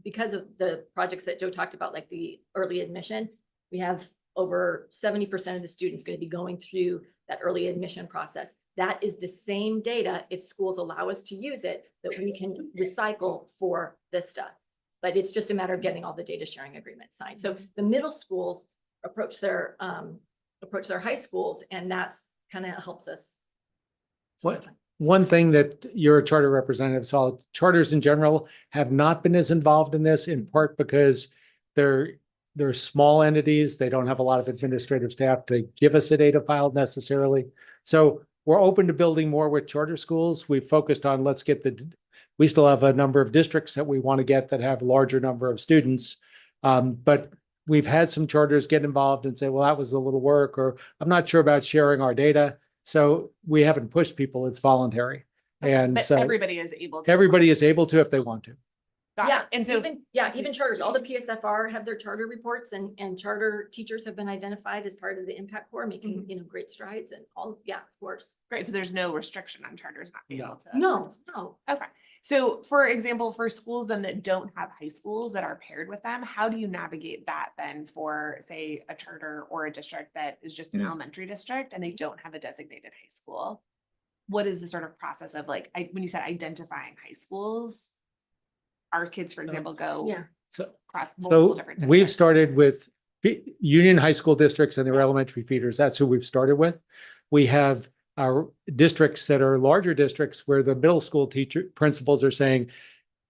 because of the projects that Joe talked about, like the early admission, we have over 70% of the students going to be going through that early admission process. That is the same data, if schools allow us to use it, that we can recycle for Vista. But it's just a matter of getting all the data sharing agreements signed. So the middle schools approach their high schools, and that's kind of helps us. One thing that your charter representative saw, charters in general have not been as involved in this, in part because they're small entities. They don't have a lot of administrative staff to give us a data file necessarily. So we're open to building more with charter schools. We've focused on, we still have a number of districts that we want to get that have larger number of students. But we've had some charters get involved and say, well, that was a little work, or I'm not sure about sharing our data. So we haven't pushed people, it's voluntary. And But so everybody is able to. everybody is able to if they want to. Got Yeah, it. And so even charters, all the PSFR have their charter reports, and charter teachers have been identified as part of the impact core, making, you know, great strides, and all, yeah, of course. great. So there's no restriction on charters not being able to. No. Okay. So for example, for schools then that don't have high schools that are paired with them, how do you navigate that then for, say, a charter or a district that is just an elementary district and they don't have a designated high school? What is the sort of process of like, when you said identifying high schools, our kids, for example, go Yeah. So, across multiple so different we've districts? started with Union High School districts and their elementary feeders. That's who we've started with. We have our districts that are larger districts where the middle school principals are saying,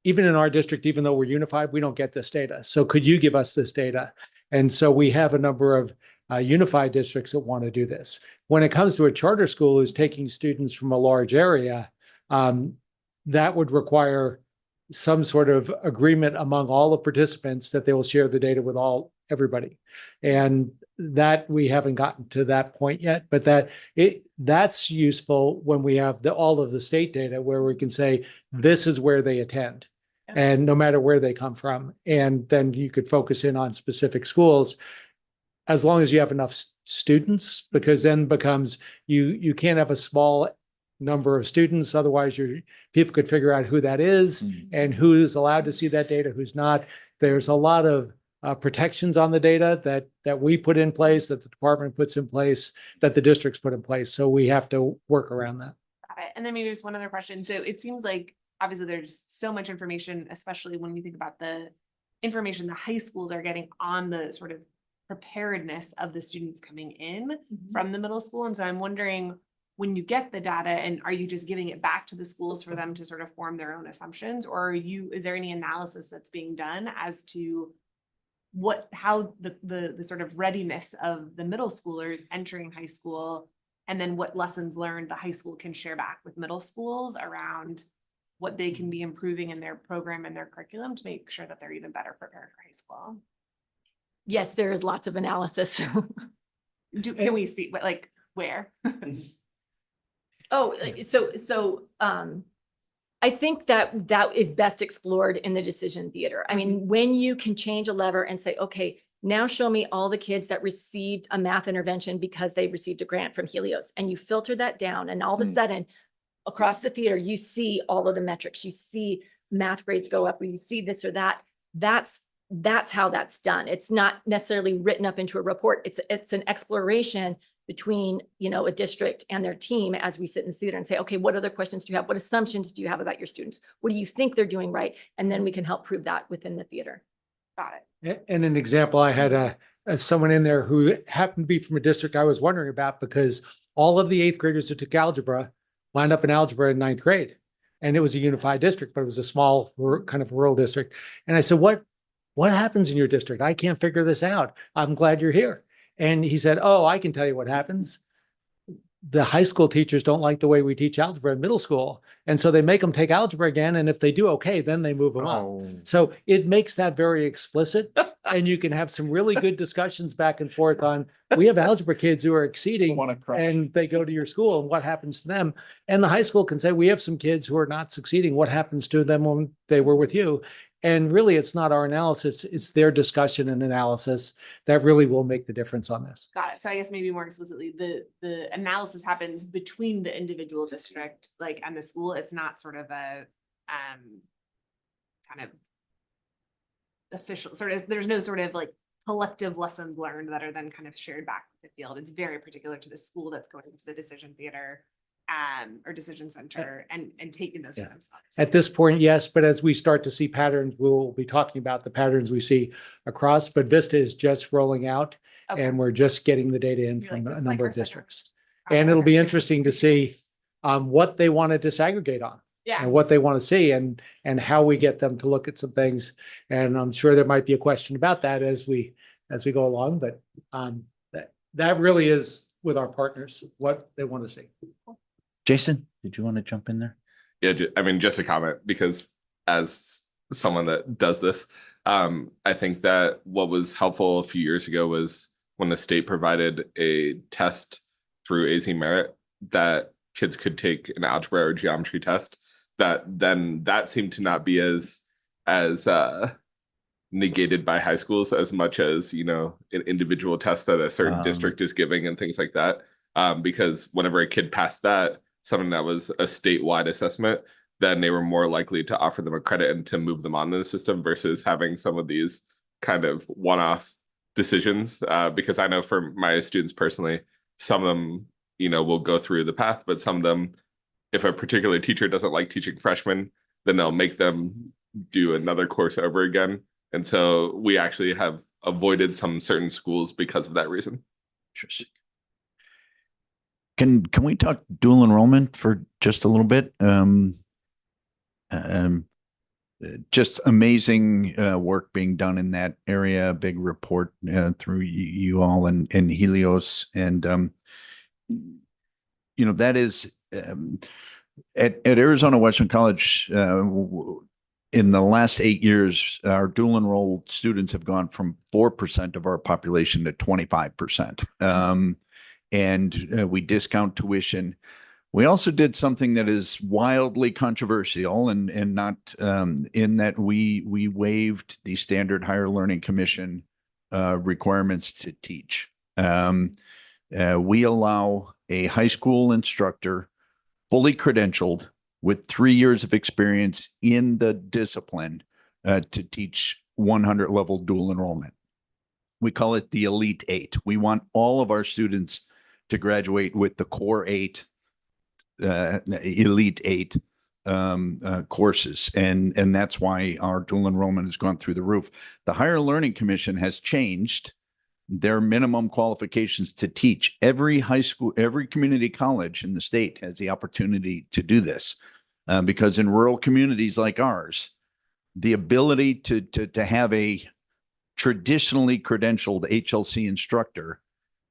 even in our district, even though we're unified, we don't get this data. So could you give us this data? And so we have a number of unified districts that want to do this. When it comes to a charter school who's taking students from a large area, that would require some sort of agreement among all the participants that they will share the data with everybody. And that we haven't gotten to that point yet, but that's useful when we have all of the state data where we can say, this is where they attend. And no matter where they come from, and then you could focus in on specific schools as long as you have enough students, because then becomes, you can't have a small number of students. Otherwise people could figure out who that is and who's allowed to see that data, who's not. There's a lot of protections on the data that we put in place, that the department puts in place, that the districts put in place. So we have to work around that. Got it. And then maybe just one other question. So it seems like obviously there's so much information, especially when we think about the information the high schools are getting on the sort of preparedness of the students coming in from the middle school. And so I'm wondering, when you get the data, and are you just giving it back to the schools for them to sort of form their own assumptions, or is there any analysis that's being done as to how the sort of readiness of the middle schoolers entering high school, and then what lessons learned the high school can share back with middle schools around what they can be improving in their program and their curriculum to make sure that they're even better prepared for high school? Yes, there is lots of analysis. Can we see where? I think that is best explored in the decision theater. I mean, when you can change a lever and say, okay, now show me all the kids that received a math intervention because they received a grant from Helios, and you filter that down, and all of a sudden across the theater, you see all of the metrics, you see math grades go up, or you see this or that. That's how that's done. It's not necessarily written up into a report. It's an exploration between, you know, a district and their team as we sit in the theater and say, okay, what other questions do you have? What assumptions do you have about your students? What do you think they're doing right? And then we can help prove that within the theater. Got it. And an example, I had someone in there who happened to be from a district I was wondering about, because all of the 8th graders who took algebra lined up in algebra in 9th grade. And it was a unified district, but it was a small kind of rural district. And I said, what happens in your district? I can't figure this out. I'm glad you're here. And he said, oh, I can tell you what happens. The high school teachers don't like the way we teach algebra in middle school. And so they make them take algebra again. And if they do okay, then they move them up. So it makes that very explicit. And you can have some really good discussions back and forth on, we have algebra kids who are exceeding Want to cry. and they go to your school and what happens to them. And the high school can say, we have some kids who are not succeeding. What happens to them when they were with you? And really, it's not our analysis, it's their discussion and analysis that really will make the difference on this. Got it. So I guess maybe more explicitly, the analysis happens between the individual district, like, and the school. It's not sort of a kind of official sort of, there's no sort of like collective lessons learned that are then kind of shared back with the field. It's very particular to the school that's going into the decision theater or decision center and taking those for themselves. At this point, yes, but as we start to see patterns, we'll be talking about the patterns we see across, but Vista is just rolling out Okay. and we're just getting the data in You're from like, a this is number like of our districts. second- And it'll be interesting to see what they want to disaggregate on. Yeah. And what they want to see and how we get them to look at some things. And I'm sure there might be a question about that as we go along, but that really is with our partners, what they want to see. Jason, did you want to jump in there? Yeah, I mean, just a comment, because as someone that does this, I think that what was helpful a few years ago was when the state provided a test through AZ Merit that kids could take an algebra or geometry test, that seemed to not be as negated by high schools as much as, you know, an individual test that a certain district is giving and things like that. Because whenever a kid passed that, something that was a statewide assessment, then they were more likely to offer them a credit and to move them onto the system versus having some of these kind of one-off decisions. Because I know for my students personally, some of them, you know, will go through the path, but some of them, if a particular teacher doesn't like teaching freshmen, then they'll make them do another course over again. And so we actually have avoided some certain schools because of that reason. Interesting. Can we talk dual enrollment for just a little bit? Just amazing work being done in that area. Big report through you all and Helios, and you know, that is at Arizona Western College. In the last 8 years, our dual enrolled students have gone from 4% of our population to 25%. And we discount tuition. We also did something that is wildly controversial and not in that we waived the standard higher learning commission requirements to teach. We allow a high school instructor fully credentialed with 3 years of experience in the discipline to teach 100 level dual enrollment. We call it the Elite 8. We want all of our students to graduate with the core 8, Elite 8 courses. And that's why our dual enrollment has gone through the roof. The Higher Learning Commission has changed their minimum qualifications to teach. Every high school, every community college in the state has the opportunity to do this. Because in rural communities like ours, the ability to have a traditionally credentialed HLC instructor,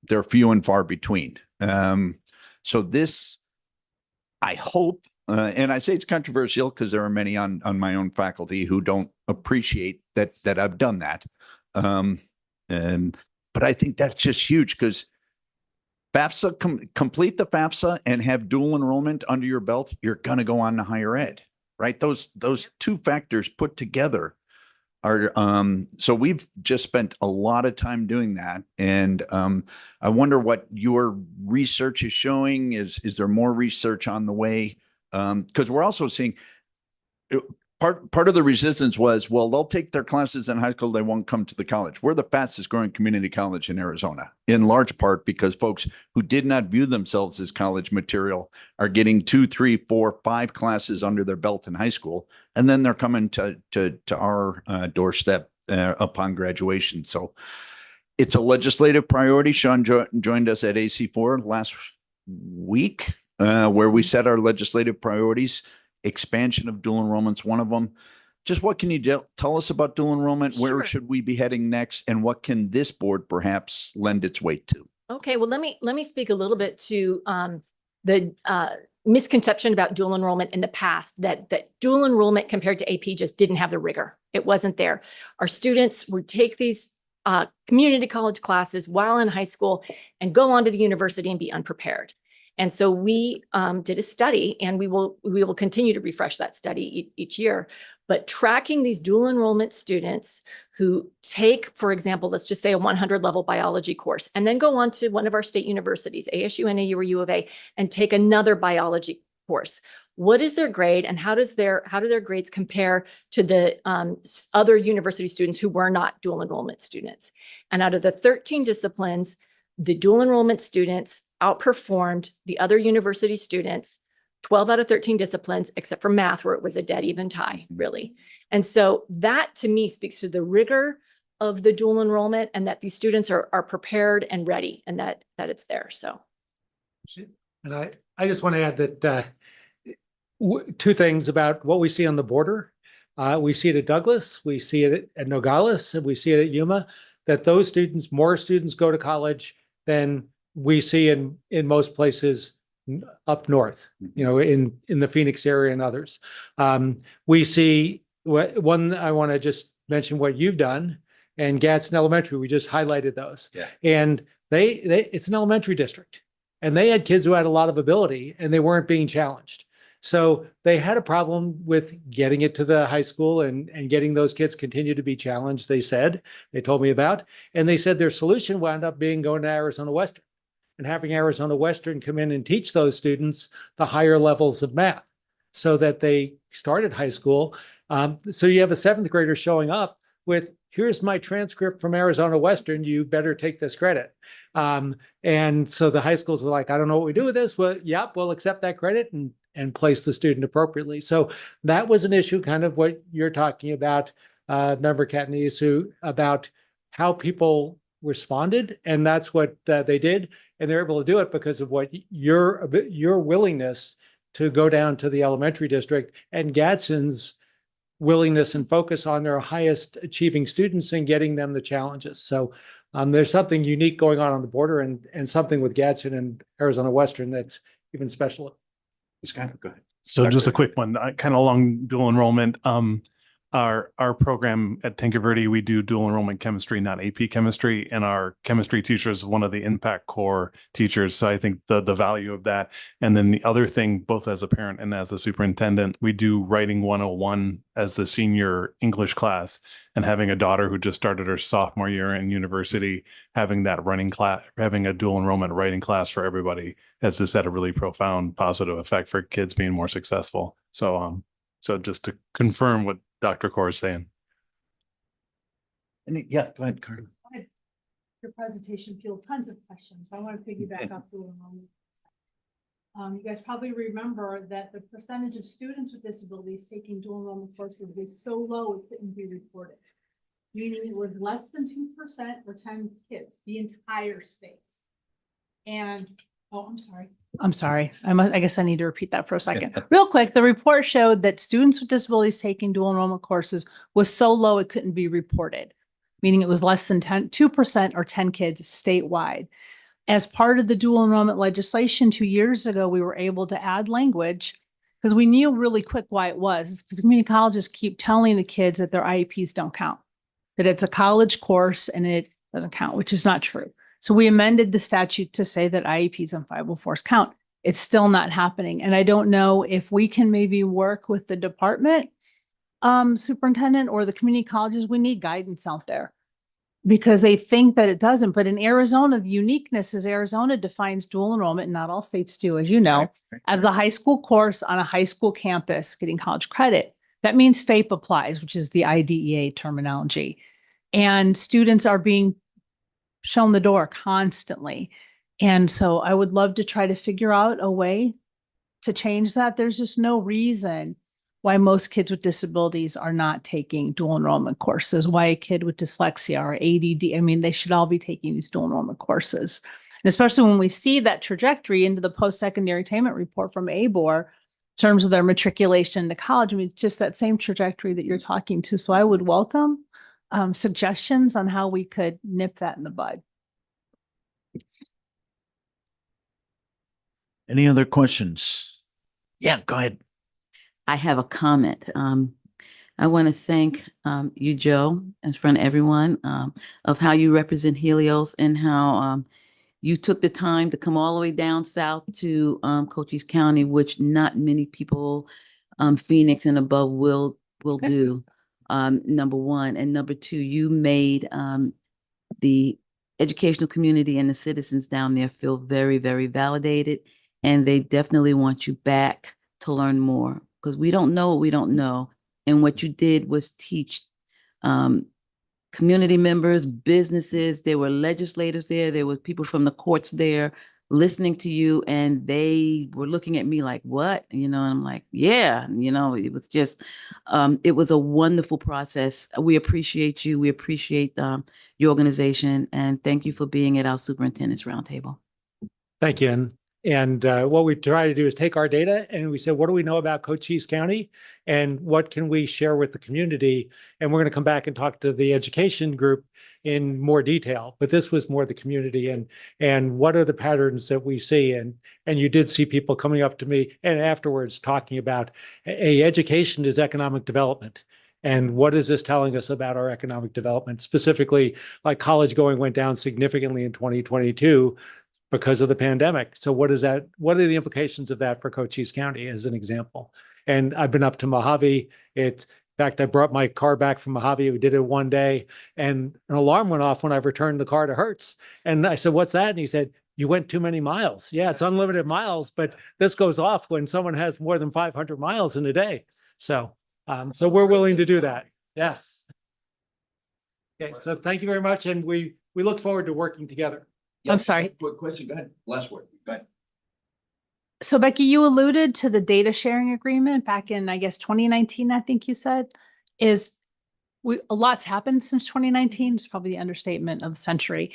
they're few and far between. So this, I hope, and I say it's controversial because there are many on my own faculty who don't appreciate that I've done that. But I think that's just huge because FAFSA, complete the FAFSA and have dual enrollment under your belt, you're going to go on to higher ed, right? Those two factors put together are, so we've just spent a lot of time doing that. And I wonder what your research is showing. Is there more research on the way? Because we're also seeing part of the resistance was, well, they'll take their classes in high school, they won't come to the college. We're the fastest growing community college in Arizona, in large part because folks who did not view themselves as college material are getting 2, 3, 4, 5 classes under their belt in high school, and then they're coming to our doorstep upon graduation. So it's a legislative priority. Sean joined us at AC4 last week, where we set our legislative priorities. Expansion of dual enrollment's one of them. Just what can you tell us about dual enrollment? Where Sure. should we be heading next? And what can this board perhaps lend its weight to? Okay, well, let me speak a little bit to the misconception about dual enrollment in the past that dual enrollment compared to AP just didn't have the rigor. It wasn't there. Our students would take these community college classes while in high school and go on to the university and be unprepared. And so we did a study, and we will continue to refresh that study each year. But tracking these dual enrollment students who take, for example, let's just say a 100 level biology course, and then go on to one of our state universities, ASU, NAU, or U of A, and take another biology course. What is their grade, and how do their grades compare to the other university students who were not dual enrollment students? And out of the 13 disciplines, the dual enrollment students outperformed the other university students 12 out of 13 disciplines, except for math, where it was a dead even tie, really. And so that to me speaks to the rigor of the dual enrollment, and that these students are prepared and ready, and that it's there. So. And I just want to add that two things about what we see on the border. We see it at Douglas, we see it at Nogales, and we see it at Yuma, that those students, more students go to college than we see in most places up north, you know, in the Phoenix area and others. We see one, I want to just mention what you've done, and Gadsden Elementary, we just highlighted those. Yeah. And it's an elementary district, and they had kids who had a lot of ability and they weren't being challenged. So they had a problem with getting it to the high school and getting those kids continue to be challenged, they told me about. And they said their solution wound up being going to Arizona Western and having Arizona Western come in and teach those students the higher levels of math so that they started high school. So you have a seventh grader showing up with, here's my transcript from Arizona Western, you better take this credit. And so the high schools were like, I don't know what we do with this. Well, yep, we'll accept that credit and place the student appropriately. So that was an issue, kind of what you're talking about, Member Catanese, about how people responded, and that's what they did. And they're able to do it because of what your willingness to go down to the elementary district, and Gadsden's willingness and focus on their highest achieving students and getting them the challenges. So there's something unique going on the border, and something with Gadsden and Arizona Western that's even special. Scott, go ahead. So just a Dr. quick one, kind of along dual enrollment. Our program at Tinker Verde, we do dual enrollment chemistry, not AP chemistry, and our chemistry teacher is one of the impact core teachers. So I think the value of that. And then the other thing, both as a parent and as a superintendent, we do writing 101 as the senior English class, and having a daughter who just started her sophomore year in university, having that running class, having a dual enrollment writing class for everybody has just had a really profound positive effect for kids being more successful. So just to confirm what Dr. Kaur is saying. Yeah, go ahead, Carla. Your presentation fueled tons of questions, but I want to piggyback off dual enrollment. You guys probably remember that the percentage of students with disabilities taking dual enrollment courses was so low it couldn't be reported. Meaning it was less than 2% or 10 kids, the entire state. And, oh, I'm sorry. I guess I need to repeat that for a second. Real quick, the report showed that students with disabilities taking dual enrollment courses was so low it couldn't be reported, meaning it was less than 2% or 10 kids statewide. As part of the dual enrollment legislation 2 years ago, we were able to add language because we knew really quick why it was. It's because community colleges keep telling the kids that their IEPs don't count, that it's a college course and it doesn't count, which is not true. So we amended the statute to say that IEPs and 504s count. It's still not happening. And I don't know if we can maybe work with the department superintendent or the community colleges. We need guidance out there because they think that it doesn't. But in Arizona, the uniqueness is Arizona defines dual enrollment, and not all states do, as you know, as the high school course on a high school campus getting college credit. That means FAPE applies, which is the IDEA terminology. And students are being shown the door constantly. And so I would love to try to figure out a way to change that. There's just no reason why most kids with disabilities are not taking dual enrollment courses, why a kid with dyslexia or ADD, I mean, they should all be taking these dual enrollment courses. And especially when we see that trajectory into the post-secondary attainment report from ABOR in terms of their matriculation to college. I mean, it's just that same trajectory that you're talking to. So I would welcome suggestions on how we could nip that in the bud. Any other questions? Yeah, go ahead. I have a comment. I want to thank you, Joe, in front of everyone, of how you represent Helios and how you took the time to come all the way down south to Cochise County, which not many people, Phoenix and above, will do. Number one, and number two, you made the educational community and the citizens down there feel very, very validated, and they definitely want you back to learn more because we don't know what we don't know. And what you did was teach community members, businesses, there were legislators there were people from the courts there listening to you, and they were looking at me like, what? And I'm like, yeah, it was just, it was a wonderful process. We appreciate you. We appreciate your organization, and thank you for being at our superintendent's roundtable. Thank you. And what we try to do is take our data and we say, what do we know about Cochise County and what can we share with the community? And we're going to come back and talk to the education group in more detail. But this was more the community and what are the patterns that we see? And you did see people coming up to me and afterwards talking about education is economic development. And what is this telling us about our economic development? Specifically, like college going went down significantly in 2022. Because of the pandemic. So what are the implications of that for Cochise County as an example? And I've been up to Mojave. In fact, I brought my car back from Mojave. We did it one day and an alarm went off when I returned the car to Hertz. And I said, what's that? And he said, you went too many miles. Yeah, it's unlimited miles, but this goes off when someone has more than 500 miles in a day. So we're willing to do that. Yes. Okay, so thank you very much. And we look forward to working together. I'm sorry. Quick question. Go ahead. Last word. Go ahead. So Becky, you alluded to the data sharing agreement back in, I guess, 2019, I think you said, a lot's happened since 2019. It's probably the understatement of the century.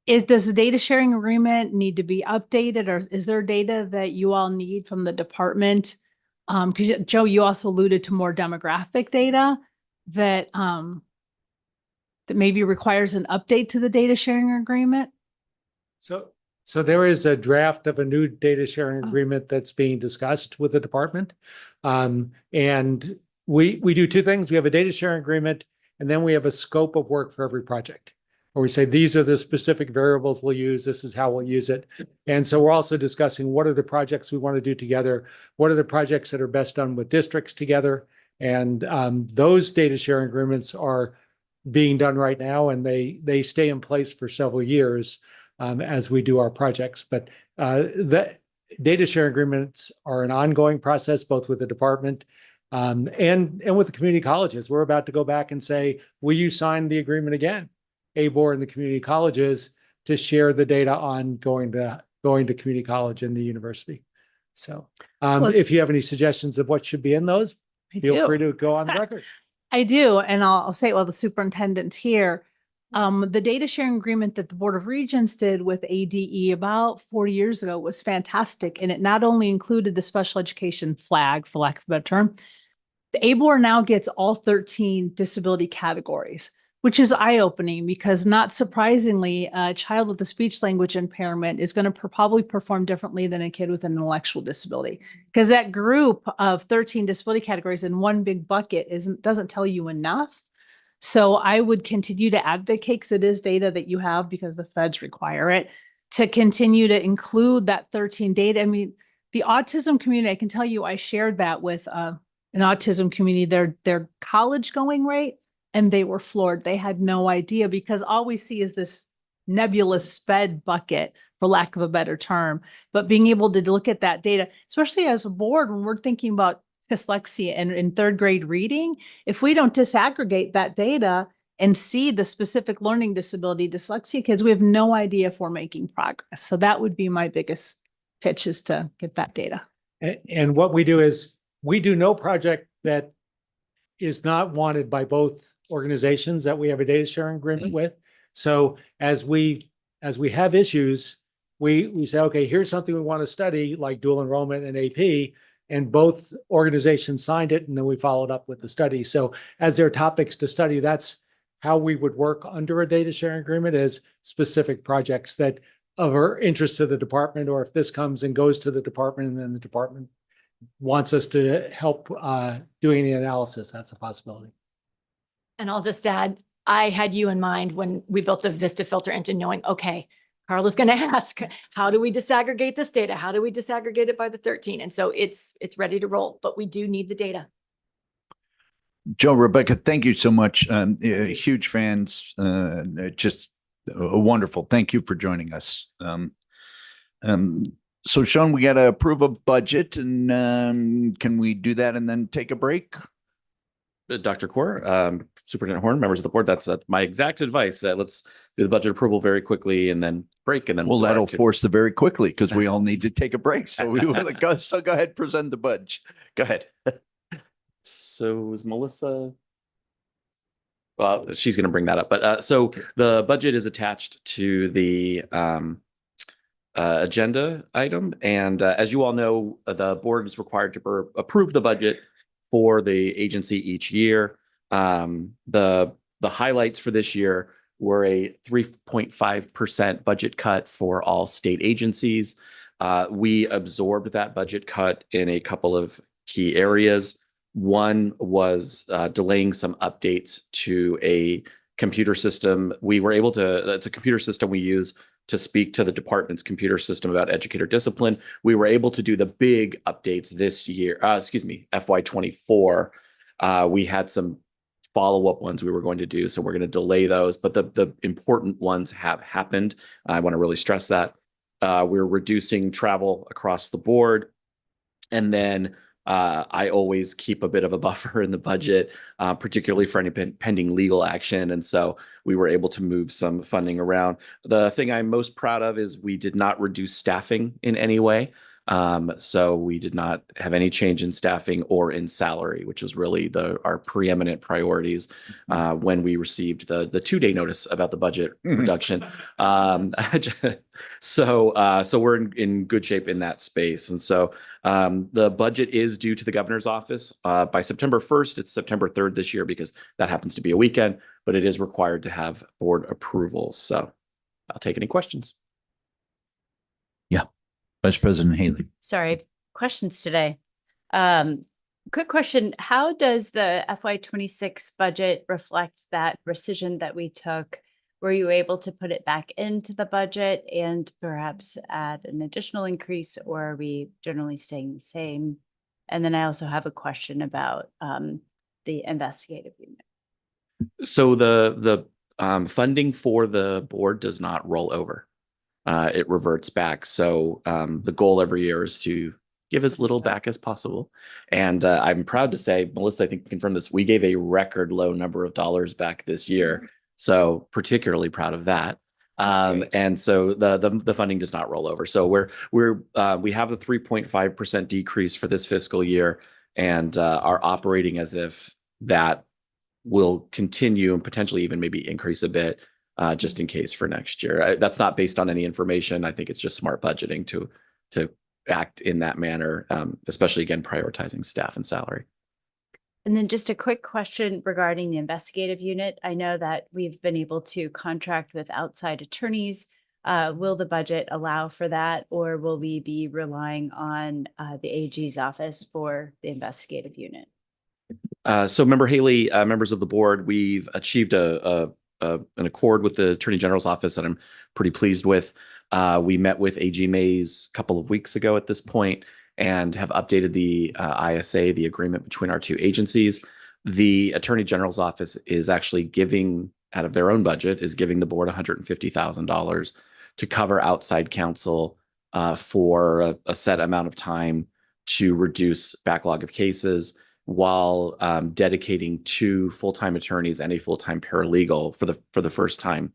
Does the data sharing agreement need to be updated, or is there data that you all need from the department? Because Joe, you also alluded to more demographic data that maybe requires an update to the data sharing agreement. So there is a draft of a new data sharing agreement that's being discussed with the department. And we do two things. We have a data sharing agreement, and then we have a scope of work for every project, where we say, these are the specific variables we'll use. This is how we'll use it. And so we're also discussing what are the projects we want to do together? What are the projects that are best done with districts together? And those data sharing agreements are being done right now, and they stay in place for several years. As we do our projects. But the data sharing agreements are an ongoing process, both with the department and with the community colleges. We're about to go back and say, will you sign the agreement again, ABOR and the community colleges, to share the data on going to community college and the university. So if you have any suggestions of what should be in those, feel free to go on the record. I do. And I'll say it while the superintendent's here. The data sharing agreement that the Board of Regents did with ADE about 4 years ago was fantastic. And it not only included the special education flag, for lack of a better term, the ABOR now gets all 13 disability categories, which is eye-opening because not surprisingly, a child with a speech language impairment is going to probably perform differently than a kid with an intellectual disability. Because that group of 13 disability categories in one big bucket doesn't tell you enough. So I would continue to advocate, because it is data that you have because the feds require it, to continue to include that 13 data. I mean, the autism community, I can tell you, I shared that with an autism community, their college going rate, and they were floored. They had no idea because all we see is this nebulous SPED bucket, for lack of a better term. But being able to look at that data, especially as a board, when we're thinking about dyslexia and in third grade reading, if we don't disaggregate that data and see the specific learning disability dyslexia kids, we have no idea if we're making progress. So that would be my biggest pitch, is to get that data. And what we do is we do no project that is not wanted by both organizations that we have a data sharing agreement with. So as we have issues, we say, okay, here's something we want to study, like dual enrollment and AP. And both organizations signed it, and then we followed up with the study. So as there are topics to study, that's how we would work under a data sharing agreement, as specific projects that of our interest to the department, or if this comes and goes to the department and then the department wants us to help doing the analysis. That's a possibility. And I'll just add, I had you in mind when we built the Vista filter engine, knowing, okay, Carl is going to ask, how do we disaggregate this data? How do we disaggregate it by the 13? And so it's ready to roll, but we do need the data. Joe, Rebecca, thank you so much. Huge fans, just wonderful. Thank you for joining us. So Sean, we got to approve a budget, and can we do that and then take a break? Dr. Kaur, Superintendent Horn, members of the board, that's my exact advice. Let's do the budget approval very quickly and then break, and then Well, do our that'll activity. force the very quickly because we all need to take a break. So we will go. So go ahead, present the budget. Go ahead. So is Melissa? Well, she's going to bring that up. But so the budget is attached to the agenda item. And as you all know, the board is required to approve the budget for the agency each year. The highlights for this year were a 3.5% budget cut for all state agencies. We absorbed that budget cut in a couple of key areas. One was delaying some updates to a computer system. We were able to, that's a computer system we use to speak to the department's computer system about educator discipline. We were able to do the big updates this year, FY24. We had some follow-up ones we were going to do, so we're going to delay those, but the important ones have happened. I want to really stress that. We're reducing travel across the board. And then I always keep a bit of a buffer in the budget, particularly for any pending legal action. And so we were able to move some funding around. The thing I'm most proud of is we did not reduce staffing in any way. So we did not have any change in staffing or in salary, which was really our preeminent priorities when we received the 2-day notice about the budget reduction. So we're in good shape in that space. And so the budget is due to the governor's office by September 1st. It's September 3rd this year because that happens to be a weekend, but it is required to have board approval. So I'll take any questions. Yeah. Vice President Haley. Sorry, questions today. Quick question. How does the FY26 budget reflect that rescission that we took? Were you able to put it back into the budget and perhaps add an additional increase, or are we generally staying the same? And then I also have a question about the investigative unit. So the funding for the board does not roll over. It reverts back. So the goal every year is to give as little back as possible. And I'm proud to say, Melissa, I think confirmed this, we gave a record low number of dollars back this year. So particularly proud of that. And so the funding does not roll over. So we have the 3.5% decrease for this fiscal year and are operating as if that will continue and potentially even maybe increase a bit just in case for next year. That's not based on any information. I think it's just smart budgeting to act in that manner, especially again, prioritizing staff and salary. And then just a quick question regarding the investigative unit. I know that we've been able to contract with outside attorneys. Will the budget allow for that, or will we be relying on the AG's office for the investigative unit? So Member Haley, members of the board, we've achieved an accord with the Attorney General's office that I'm pretty pleased with. We met with AG Mays a couple of weeks ago at this point and have updated the ISA, the agreement between our two agencies. The Attorney General's office is actually giving, out of their own budget, is giving the board $150,000 to cover outside counsel for a set amount of time to reduce backlog of cases, while dedicating 2 full-time attorneys and a full-time paralegal for the first time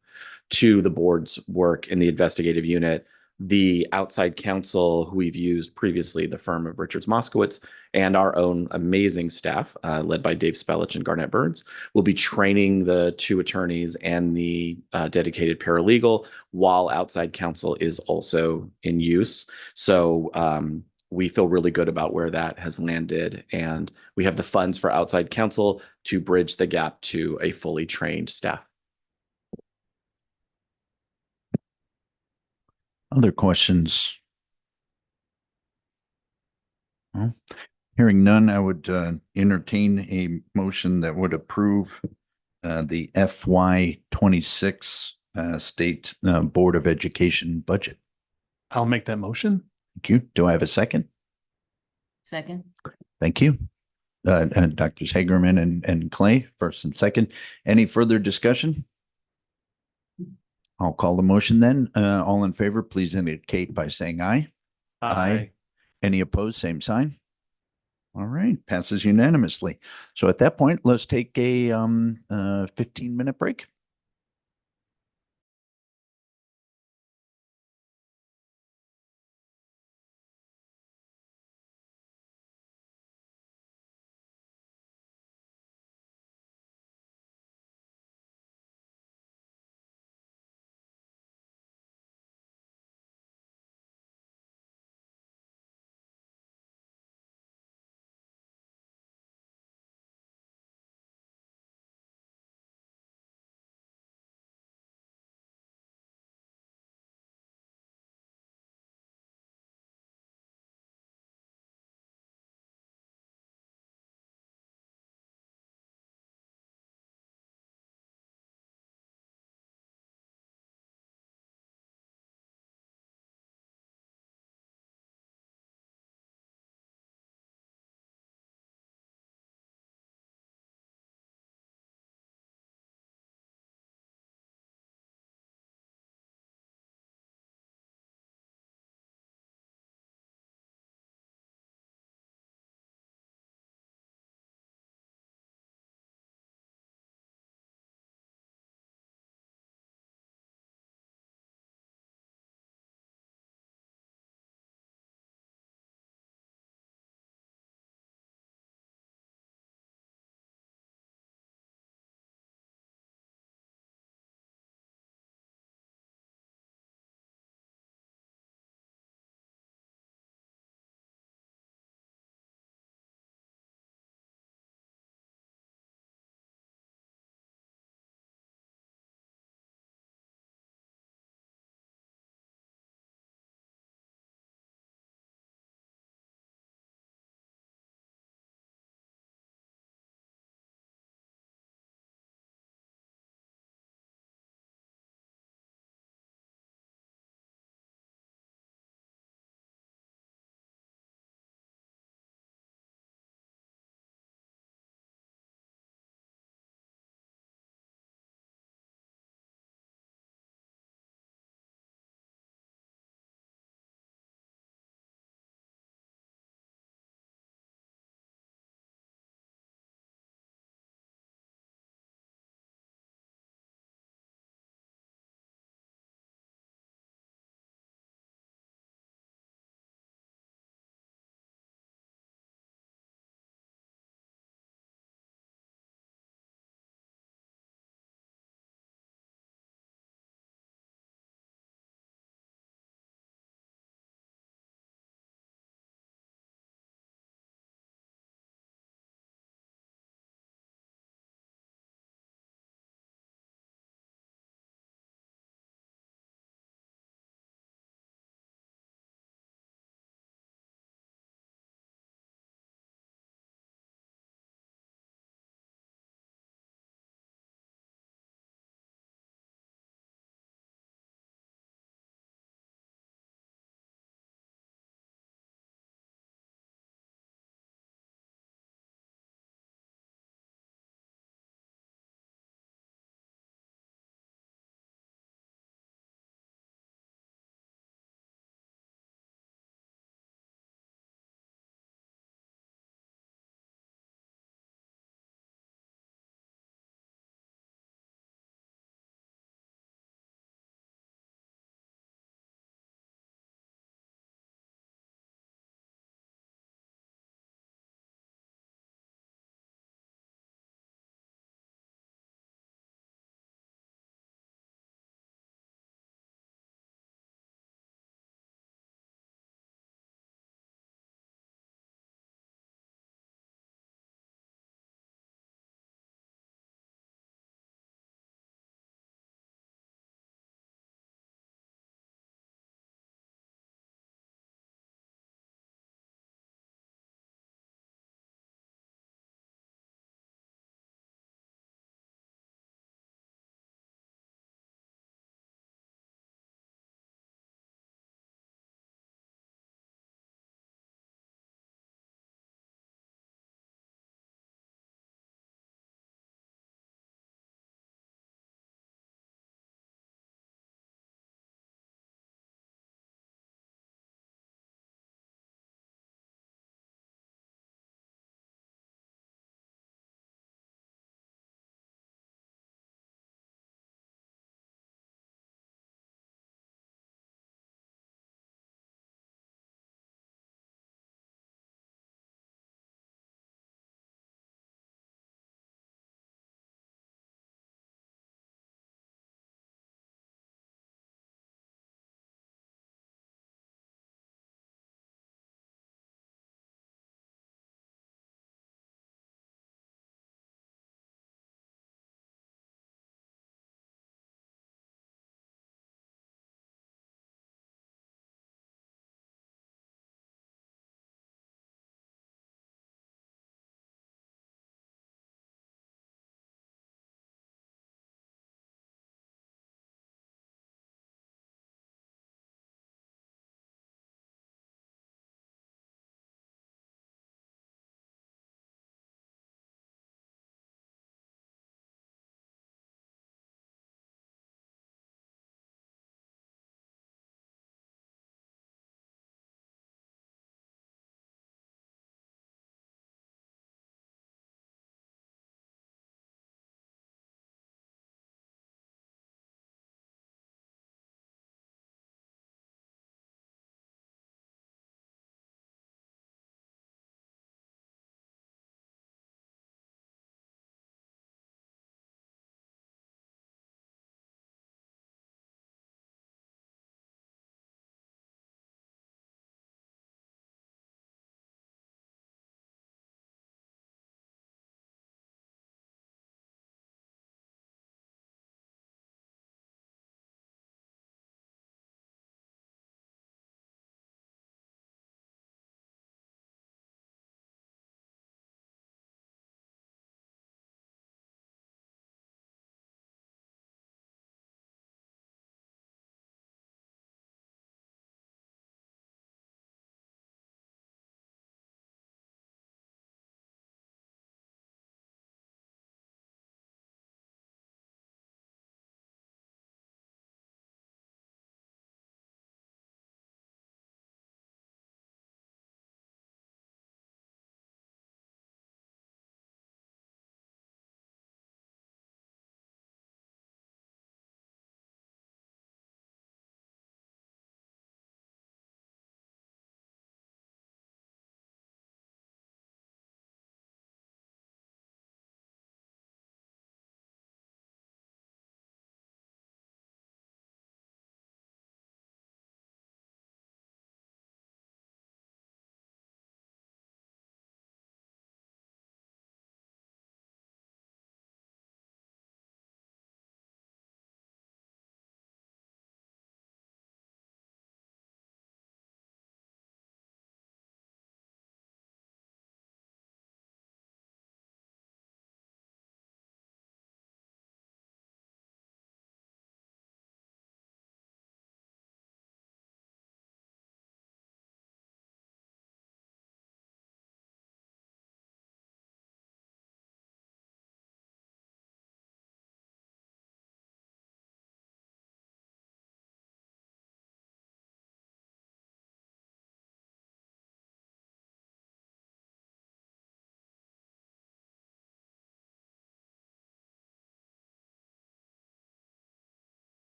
to the board's work in the investigative unit. The outside counsel who we've used previously, the firm of Richards Moskowitz, and our own amazing staff, led by Dave Spelich and Garnett Burns, will be training the 2 attorneys and the dedicated paralegal while outside counsel is also in use. So we feel really good about where that has landed, and we have the funds for outside counsel to bridge the gap to a fully trained staff. Other questions? Well, hearing none, I would entertain a motion that would approve the FY 26 State Board of Education budget. I'll make that motion. Thank you. Do I have a second? Second. Thank you. Doctors Hagerman and Clay, first and second. Any further discussion? I'll call the motion then. All in favor, please indicate by saying aye. Aye. Any opposed, same sign. All right, passes unanimously. So at that point, let's take a 15-minute break.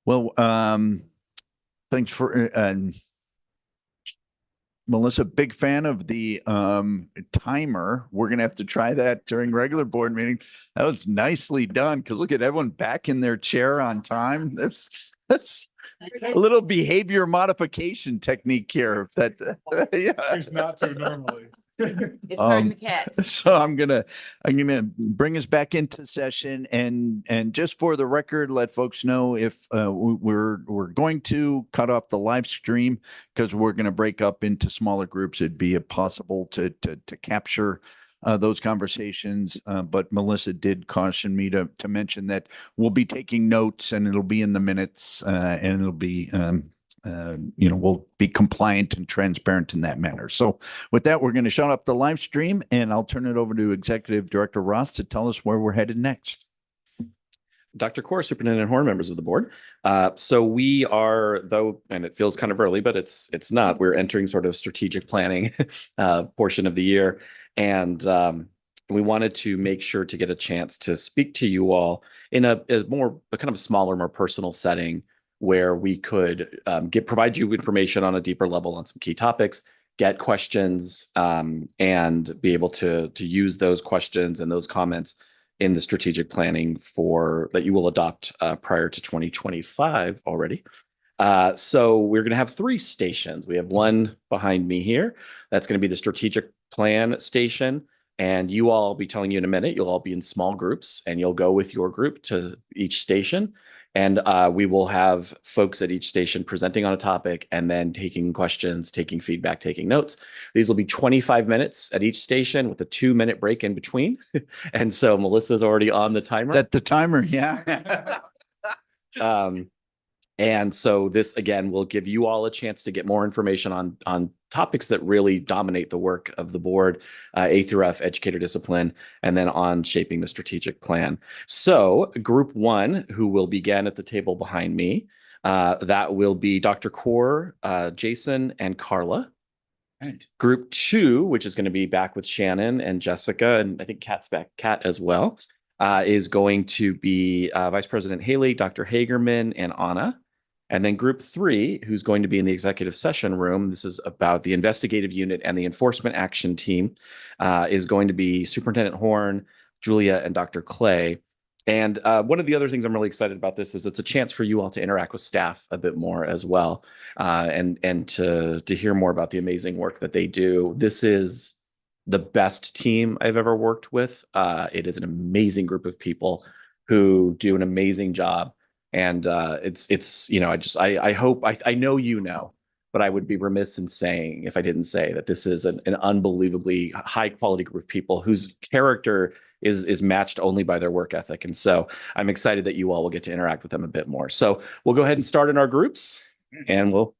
Well, thanks for, Melissa, big fan of the timer. We're gonna have to try that during regular board meeting. That was nicely done, because look at everyone back in their chair on time. That's a little behavior modification technique here that, yeah. not to normally. It's hurting the cats. So I'm gonna bring us back into session, and just for the record, let folks know if we're going to cut off the live stream, because we're going to break up into smaller groups. It'd be impossible to capture those conversations. But Melissa did caution me to mention that we'll be taking notes, and it'll be in the minutes, and it'll be we'll be compliant and transparent in that manner. So with that, we're going to shut up the live stream, and I'll turn it over to Executive Director Ross to tell us where we're headed next. Dr. Core, Superintendent Horn, members of the board. So we are, though, and it feels kind of early, but it's not. We're entering sort of strategic planning portion of the year. And we wanted to make sure to get a chance to speak to you all in a kind of a smaller, more personal setting, where we could provide you information on a deeper level on some key topics, get questions, and be able to use those questions and those comments in the strategic planning that you will adopt prior to 2025 already. So we're going to have 3 stations. We have one behind me here. That's going to be the strategic plan station. And you all, I'll be telling you in a minute, you'll all be in small groups, and you'll go with your group to each station. And we will have folks at each station presenting on a topic, and then taking questions, taking feedback, taking notes. These will be 25 minutes at each station with a 2-minute break in between. And so Melissa's already on the timer. Set the timer, yeah. And so this, again, will give you all a chance to get more information on topics that really dominate the work of the board, A through F, educator discipline, and then on shaping the strategic plan. So group 1, who will begin at the table behind me, that will be Dr. Core, Jason, and Carla. Right. Group 2, which is going to be back with Shannon and Jessica, and I think Kat's back, Kat as well, is going to be Vice President Haley, Dr. Hagerman, and Anna. And then group 3, who's going to be in the executive session room, this is about the investigative unit and the enforcement action team, is going to be Superintendent Horn, Julia, and Dr. Clay. And one of the other things I'm really excited about this is it's a chance for you all to interact with staff a bit more as well, and to hear more about the amazing work that they do. This is the best team I've ever worked with. It is an amazing group of people who do an amazing job. And it's I hope, I know but I would be remiss in saying if I didn't say that this is an unbelievably high quality group of people whose character is matched only by their work ethic. And so I'm excited that you all will get to interact with them a bit more. So we'll go ahead and start in our groups, and we'll